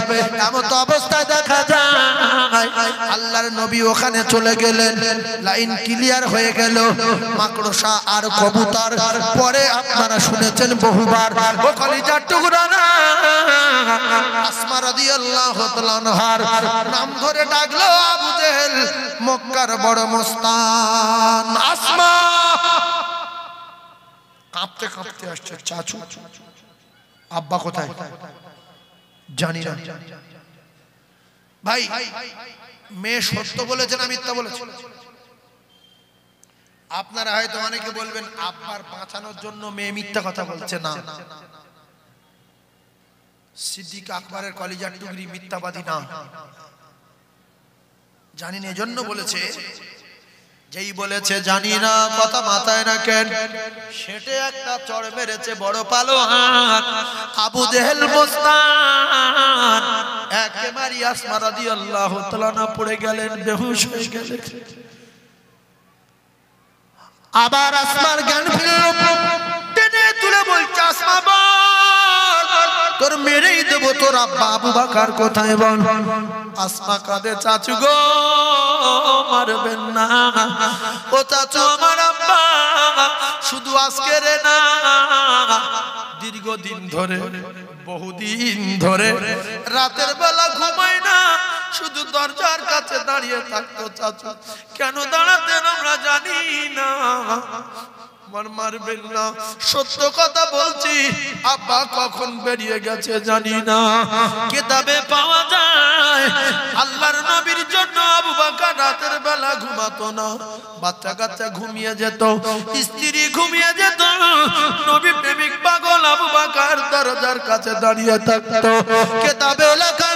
Speaker 1: এমন তো অবস্থায় দেখা যায়। আল্লাহর নবী ওখানে চলে গেলেন, লাইন ক্লিয়ার হয়ে গেল। মাকড়সা আর কবুতর পরে আপনারা শুনেছেন বহুবার, ও কলিজার টুকরা না, আসমা রাদিয়াল্লাহু তাআলা আনহার নাম ধরে ডাকলো আবু জেহেল, মক্কার বড় মস্তান আসমা। কাঁপতে কাঁপতে আসছে, চাচু আব্বা কোথায়? জানি না। ভাই মেয়ে সত্য বলেছে না মিথ্যা বলেছে? আপনারা হয়তো অনেকে বলবেন আব্বার বাঁচানোর জন্য মেয়ে মিথ্যা কথা বলছে। না, সিদ্দিক আকবরের কলিজার টুকরি মিথ্যাবাদী না। জানি না এজন্য বলেছে। যেই বলেছে জানি না কথা মাথায় না কেন, সেটে একটা চড় মেরেছে বড় পালোয়ান আবু জেহেল মস্তান। একেবারে আসমা রাদিয়াল্লাহু তাআলা না পড়ে গেলেন, বেহুশ হয়ে গেলেন। আবার আসমার জ্ঞান ফিরল, টেনে তুলে বলছে আসমা বল, তোর মেরেই দেবো, তোর আব্বা আবু বকর কোথায় বল। আসমা কাঁদে, চাচু গো মারবেন না, ও চাচু আমার আব্বা শুধু আজকের না, দীর্ঘদিন ধরে, বহুদিন ধরে রাতের বেলা ঘুমায় না, শুধু দরজার কাছে দাঁড়িয়ে থাকতো। চাচু কেন দাঁড়াতেন আমরা জানি না, মারবেন না, সত্য কথা বলছি, আব্বা কখন বেরিয়ে গেছে জানি না। কিতাবে পাওয়া যায় আল্লাহর নবীর জন্য আবু বকর রাতের বেলা ঘুমাতো না, বাচ্চা কাচ্চা ঘুমিয়ে যেত, স্ত্রী ঘুমিয়ে যেত, নবী প্রেমিক পাগল আবু বকর দরজার কাছে দাঁড়িয়ে থাকতো। কিতাবে লেখা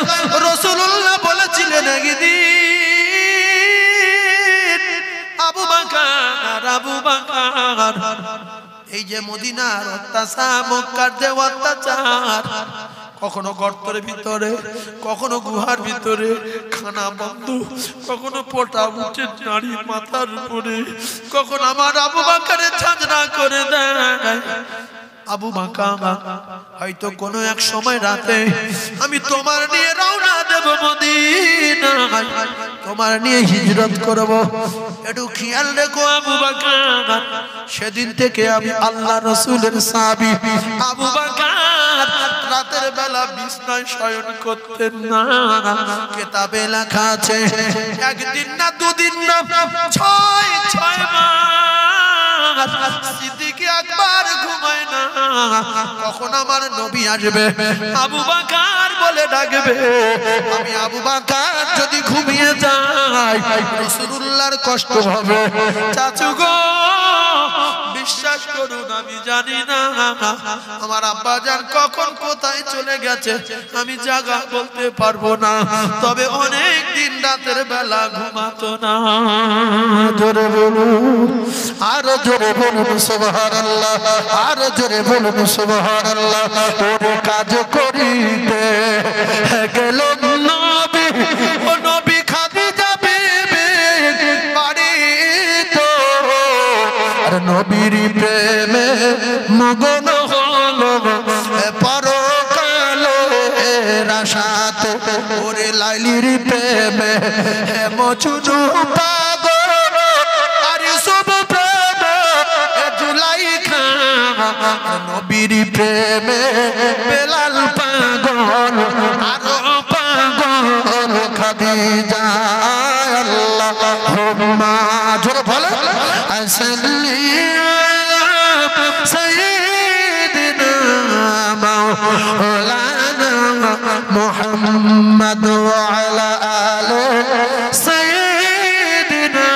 Speaker 1: রাসূলুল্লাহ বলেছিলেন একদিন আবু বকর এই যে
Speaker 2: যে মদিনার অত্যাচার, মক্কার যে অত্যাচার, কখনো গর্তের ভিতরে, কখনো গুহার ভিতরে, খানা বন্ধ, কখনো পোটা উঠে নারীর মাথার উপরে, কখনো আমার আবু বকরের ছাজনা করে দেয়। আবু বকর হয়তো কোনো এক সময় রাতে আমি তোমার নিয়ে রওনা দেব মদিনায়, তোমার নিয়ে হিজরত করব, একটু খেয়াল রেখো আবু বকর। সেদিন থেকে আমি আল্লাহ রাসূলের সাহাবী আবু বকর রাতের বেলা বিছানায় শয়ন করতেন না। কিতাবে লেখা আছে একদিন না দুদিন না 6 মাস সিদ্দিক আকবর ঘুমায় না। কখন আমার নবী আসবে আবু বকর বলে ডাকবে, আমি আবু বকর যদি ঘুমিয়ে যাই রাসূলুল্লাহর কষ্ট হবে। চাচু গো বিশ্বাস করুন আমি জানি না আমার আব্বা জান কখন কোথায় চলে গেছে, আমি জায়গা বলতে পারবো না, তবে অনেক দিন রাতের বেলা ঘুমাতো না। জোরে বলুন, আরো জোরে বলুন সুবহানাল্লাহ, আরো জোরে বলুন সুবহানাল্লাহ। ওরে কাজ করিতে গেল নবী, ও নবী খাদিজা বিবি বাড়ি তো, আর নবীর প্রেমে মগন হলো পরকালে রাশাতে। ওরে লাইলির প্রেমে মজনু পাগল, আর সব প্রেমে জুলাইখা, নবীর প্রেমে বেলাল পাগল, আরো পাগল খাদিজা। আল্লাহুম্মা জোরে বলে সাল্লি সাইয়্যিদিনা মাওলানা মুহাম্মদ ওয়া আলা আলি সাইয়্যিদিনা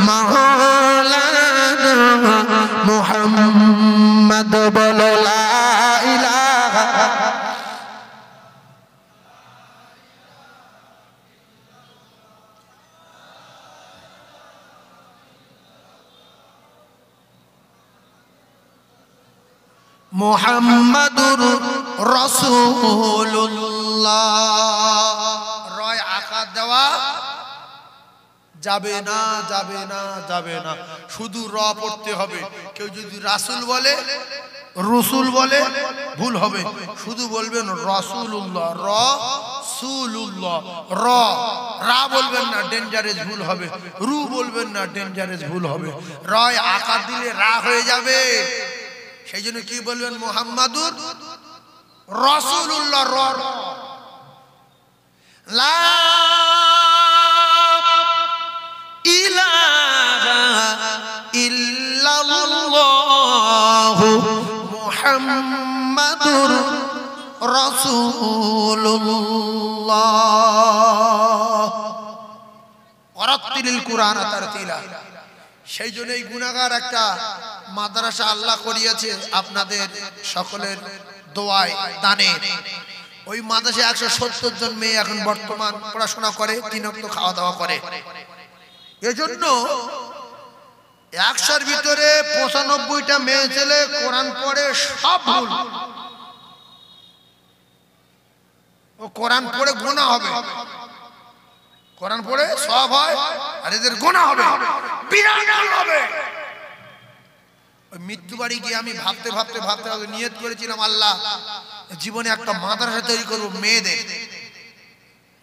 Speaker 2: মাওলানা মুহাম্মদ বলো লা ইলাহা। মুহাম্মাদুর রাসূলুল্লাহ। রয় আকার দেওয়া যাবে না, যাবে না, যাবে না, শুধু র পড়তে হবে। কেউ যদি রাসূল বলে, রসুল বলে ভুল হবে, শুধু বলবেন রাসূলুল্লাহ, রাসূলুল্লাহ। র রা বলবেন না, ডেঞ্জারাস ভুল হবে। রু বলবেন না, ডেঞ্জারাস ভুল হবে। রয় আকার দিলে রা হয়ে যাবে। সেই জন্য কি বলবেন মুহাম্মাদুর রাসূলুল্লাহ। র লা ইলাহা ইল্লাল্লাহ মুহাম্মাদুর রাসূলুল্লাহ। ওয়ারাত্তিলিল কুরআন তারতিলা। সেই জন্য এই গুনাহগার একটা মাদ্রাসা আল্লাহ করিয়েছে আপনাদের সকলের দোয়ায় দানে। ওই মাদ্রাসায় 170 জন মেয়ে এখন বর্তমান পড়াশোনা করে, 3 ওয়াক্ত খাওয়া দাওয়া করে। এজন্য 100-র ভিতরে 95টা মেয়ে ছেলে কোরআন পড়ে সব ভুল। ও কোরআন পড়ে গুনাহ হবে, কোরআন পড়ে সব হয়, আর এদের গুনাহ হবে, বিরাট হবে। মৃত্যু বাড়ি গিয়ে আমি ভাবতে ভাবতে ভাবতে ভাবতে নিয়ত করেছিলাম আল্লাহ জীবনে একটা মাদ্রাসা তৈরি করবো মেয়েদের।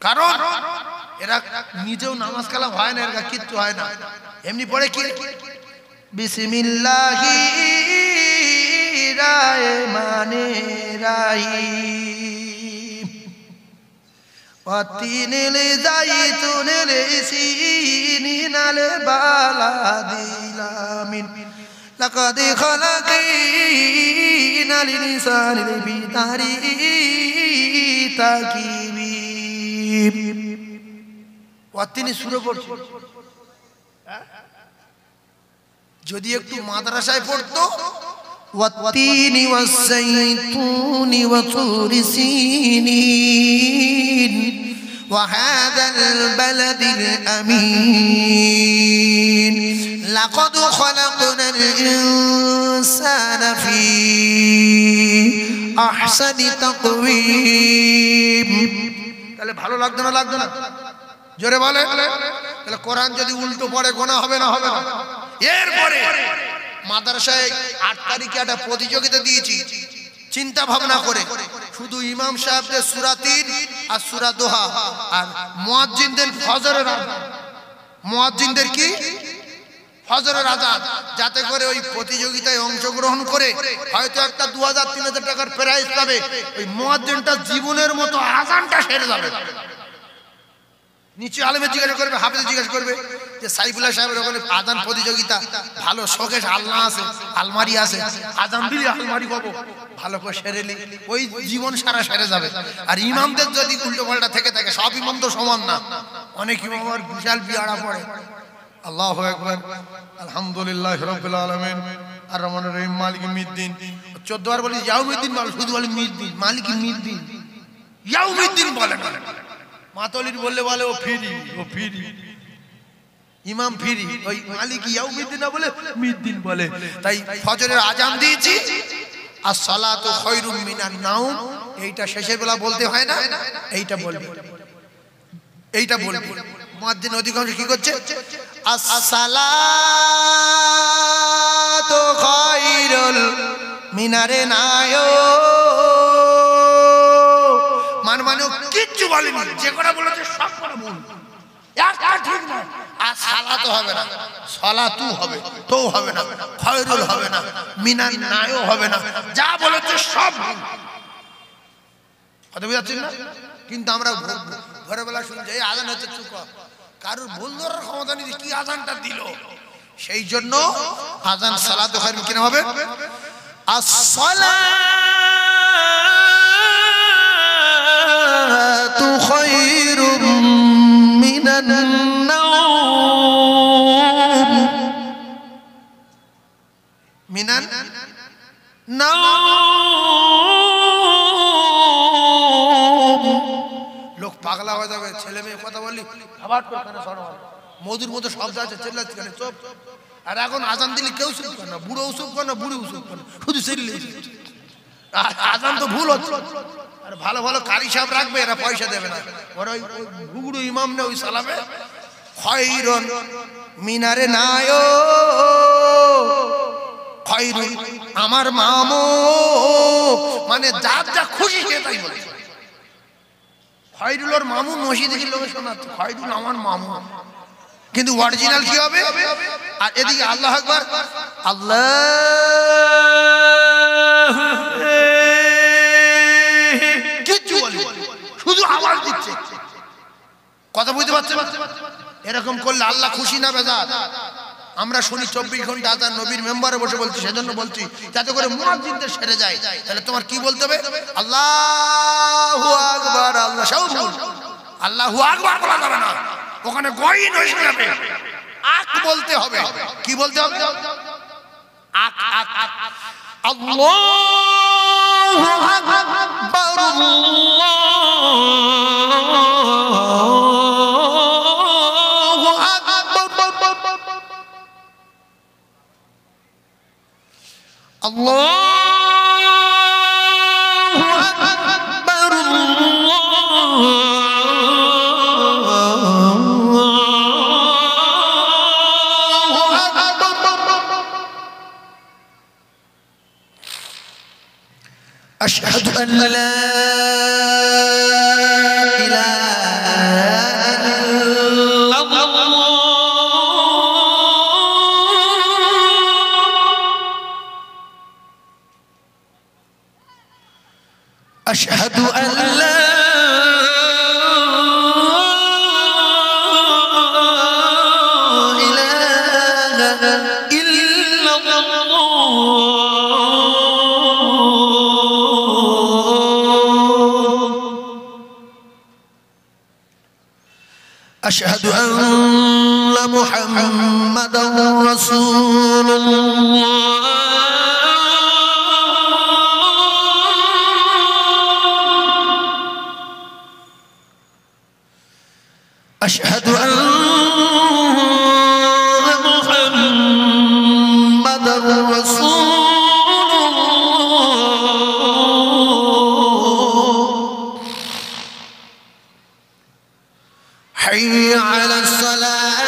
Speaker 2: কারণ এরা নিজেও নামাজ কালাম হয় না, এরা কিচ্ছু হয় না, এমনি পড়ে কি বিসমিল্লাহির রহমানির রহিম ওয়াতিনিল যাইতুনিল সিনিনাল বালাদিল আমিন লাকাদ খালাকিনাল ইনসানা ফি তাকিবিম। ওয়াতিনি সূরা পড়ছি, যদি একটু মাদ্রাসায় পড়তো ওয়াতিনি ওয়াসাইতুনি ওয়া তুরি সিনিন ওয়া হাযাল বালাদিল আমিন
Speaker 1: লাকাদ খালাকনাল ইনসানা ফি আহসানি তাকওয়িম। তাহলে ভালো লাগতো না লাগতো না? জোরে বলে। তাহলে কোরআন যদি উল্টো পড়ে গোনা হবে না হবে না? এরপরে মাদ্রাসায় 8 তারিখে একটা প্রতিযোগিতা দিয়েছি চিন্তা ভাবনা করে, শুধু ইমাম সাহেবদের সূরা 3 আর সূরা দোহা আর মুয়াজ্জিনদের ফজরের আযান, মুয়াজ্জিনদের কি ফজরের আযান, যাতে করে ওই প্রতিযোগিতায় অংশগ্রহণ করে হয়তো একটা 2000-3000 টাকার প্রাইজ পাবে। ওই মুয়াজ্জিনটা জীবনের মতো আযানটা সেরে যাবে। নিচে আলেমে জিজ্ঞাসা করবে, হাফেজ জিজ্ঞাসা করবে যে সাইফুল্লাহ সাহেবের ওখানে আযান প্রতিযোগিতা, ভালো শোকেশ আলনা আছে, আলমারি আছে, আযান দিলে আলমারি পাবো, ভালো করে সেরেলি ওই জীবন সারা সেরে যাবে। আর ইমামদের যদি উল্টো পাল্টা থেকে থাকে, সব ইমাম তো সমান না, অনেক ইমাম আর বিশাল বিয়াড়া পড়ে। আল্লাহু আকবার, আলহামদুলিল্লাহ রাব্বিল আলামিন, আর রহমানির রহিম, মালিক মিদ্দিন। 14 বার বলি ইয়াউমিদ্দিন, বলে শুধু বলে মিদ্দিন, মালিক মিদ্দিন, ইয়াউমিদ্দিন বলে না। মাতলির বললে বলে ও ফিরি, ও ফিরি, ইমাম ফিরি, ওই মালিক ইয়াউমিদ্দিন না বলে মিদ্দিন বলে। তাই ফজরের আযান দিয়েছি, আর সালাতু খায়রুম মিনান নাওম, এইটা শেষের বেলা বলতে হয় না, এইটা বলবি, এইটা বলবি। মুয়াজ্জিন অধিকাংশ কি করছে, আসসালাতু খায়রুল মিনারে নায়ো, মানে কিচ্ছু বলেনি, যে কথা বলেছে সব করে ভুল, একটা ঠিক না। আর সালাতু হবে না, সালাতু হবে, তো হবে না, খায়রুল হবে না, মিনান নায়ো হবে না, যা বলেছে সব ভুল। কথা বুঝাচ্ছেন না? কিন্তু আমরা ভোরবেলা শুনছি এই আযান হচ্ছে, চুপ, কারোর ভুল ধরার ক্ষমতা নেই কি আযানটা দিল। সেই জন্য আযান সালাতু খায়রুম কিনা হবে, আসসালাতু খায়রুম মিনান নাওম, মিনান নাওম। লোক পাগলা হয়ে যাবে, ছেলে মেয়ে কথা বললি আবার মধুর মতো শব্দ আছে, চেল্লাচ্ছি কেন, চুপ। আর এখন আযান দিলে কেউ চুপ করে না, বুড়ো চুপ করে না, বুড়ি চুপ করে না, শুধু সেরিলে আযান তো ভুল হচ্ছে। আর ভালো ভালো কারি সাহেব রাখবে, এরা পয়সা দেবে না, ওরা ওই ঘুঘুড়ু ইমাম না ওই সালাবে খায়রুন মিনারে নায়ো, খায়রুন আমার মামু, মানে যার যা খুশি সে তাই বলে। খায়রুল ওর মামু, মসজিদে কি লোকে শোনাচ্ছে খায়রুল আমার মামু, কিন্তু অরিজিনাল কি হবে? আর এদিকে আল্লাহু আকবার, আল্লাহ কিচ্ছু বলে, শুধু আওয়াজ দিচ্ছে, কথা বুঝতে পারছেন? এরকম করলে আল্লাহ খুশি না বেজার? আমরা শুনি 24 ঘন্টা আযান নবীর মেম্বারে বসে বলছি, সেজন্য বলছি যাতে করে মুয়াজ্জিনদের সেরে যায়। তাহলে তোমার কি বলতে হবে? আল্লাহু আকবার, আল্লাহ সব ভুল, আল্লাহু আকবার বলা যাবে না, ওখানে গয়ন হয়ে যাবে, আক বলতে হবে। কি বলতে হবে? আক আক আক, আল্লাহু আকবার, আল্লাহু আকবার, আল্লাহু আকবার, أشهد أن لا إله إلا الله، أشهد أن لا إله إلا الله، أشهد أن محمدا رسول الله، أشهد أن محمدا
Speaker 2: حي على الصلاة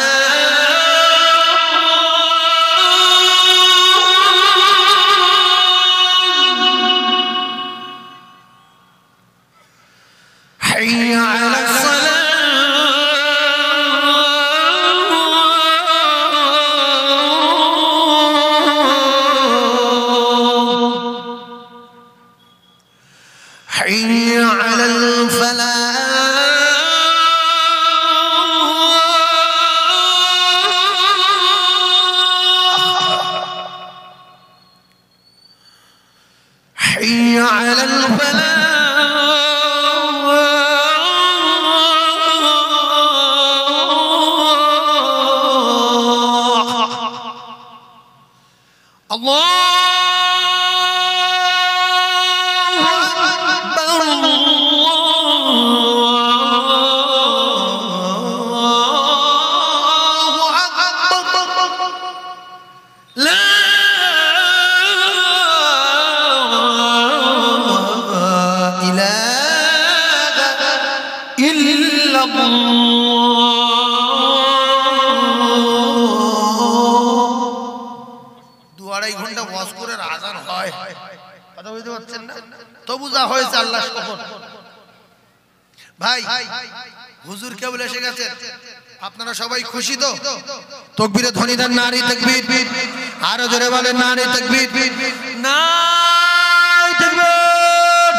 Speaker 2: حي على الصلاة حي على الفلاح حي على الفلاح الله তবু যা হয়েছে আল্লাহ শকর। ভাই হুজুর কেবল এসে গেছে, আপনারা সবাই খুশি তো? তাকবীরে ধ্বনি দেন, নারী তাকবীর, আরো জোরে বলেন নারী তাকবীর, নারী তাকবীর।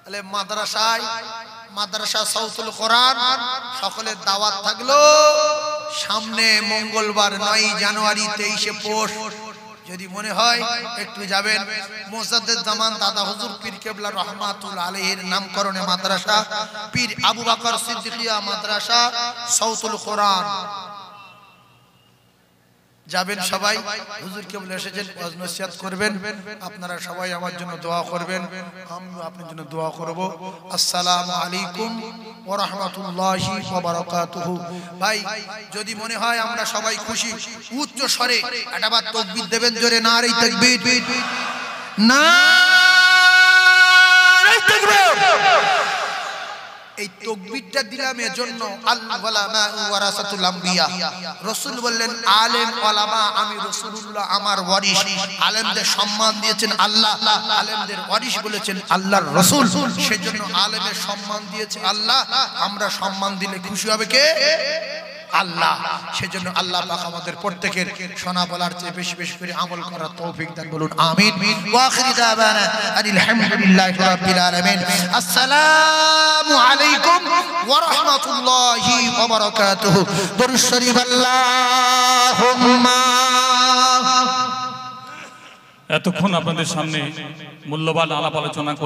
Speaker 2: তাহলে মাদ্রাসা সাউতুল কোরআন সকলের দাওয়াত থাকলো। সামনে মঙ্গলবার 9 জানুয়ারি 23শে পৌষ, যদি মনে হয় একটু যাবেন। মুজাদ্দিদ জামান দাদা হুজুর পীর কেবলা রহমাতুল্লাহ আলাইহির নামকরণে মাদ্রাসা পীর আবু বকর সিদ্দিকিয়া মাদ্রাসা সাউতুল কোরআন যাবেন সবাই। হুজুর কেবল এসেছেন, ওয়াজ নসিহত করবেন। আপনারা সবাই আমার জন্য দোয়া করবেন, আমিও আপনার জন্য দোয়া করব। আসসালামু আলাইকুম ওয়া রাহমাতুল্লাহি ওয়া বারাকাতুহু। ভাই যদি মনে হয় আমরা সবাই খুশি, উচ্চ স্বরে একবার তাকবীর দেবেন, জোরে নারে তাকবীর, নারে তাকবীর। এই তাকবীরটা দিলাম এজন্য, আল উলামা ওয়ারাসাতুল আম্বিয়া। রাসূল বললেন আলেম ওলামা আমি রাসূলুল্লাহ আমার ওয়ারিস। আলেমদের সম্মান দিয়েছেন আল্লাহ, আলেমদের ওয়ারিস বলেছেন আল্লাহর রাসূল। সেজন্য আলেমের সম্মান দিয়েছে আল্লাহ, আমরা সম্মান দিলে খুশি হবে কে? আল্লাহ। সেজন্য আল্লাহ পাক আমাদের প্রত্যেকের শোনা বলার চেয়ে বেশি বেশি করে আমল করার তৌফিক দান, বলুন আমিন। ওয়া আখিরু দাওয়ানা আলহামদুলিল্লাহি রাব্বিল আলামিন। আসসালামু আলাইকুম ওয়া রাহমাতুল্লাহি ওয়া বারাকাতুহু। দরুদ শরীফ আল্লাহুম্মা।
Speaker 3: এতক্ষণ আপনাদের সামনে মূল্যবান আলাপ আলোচনা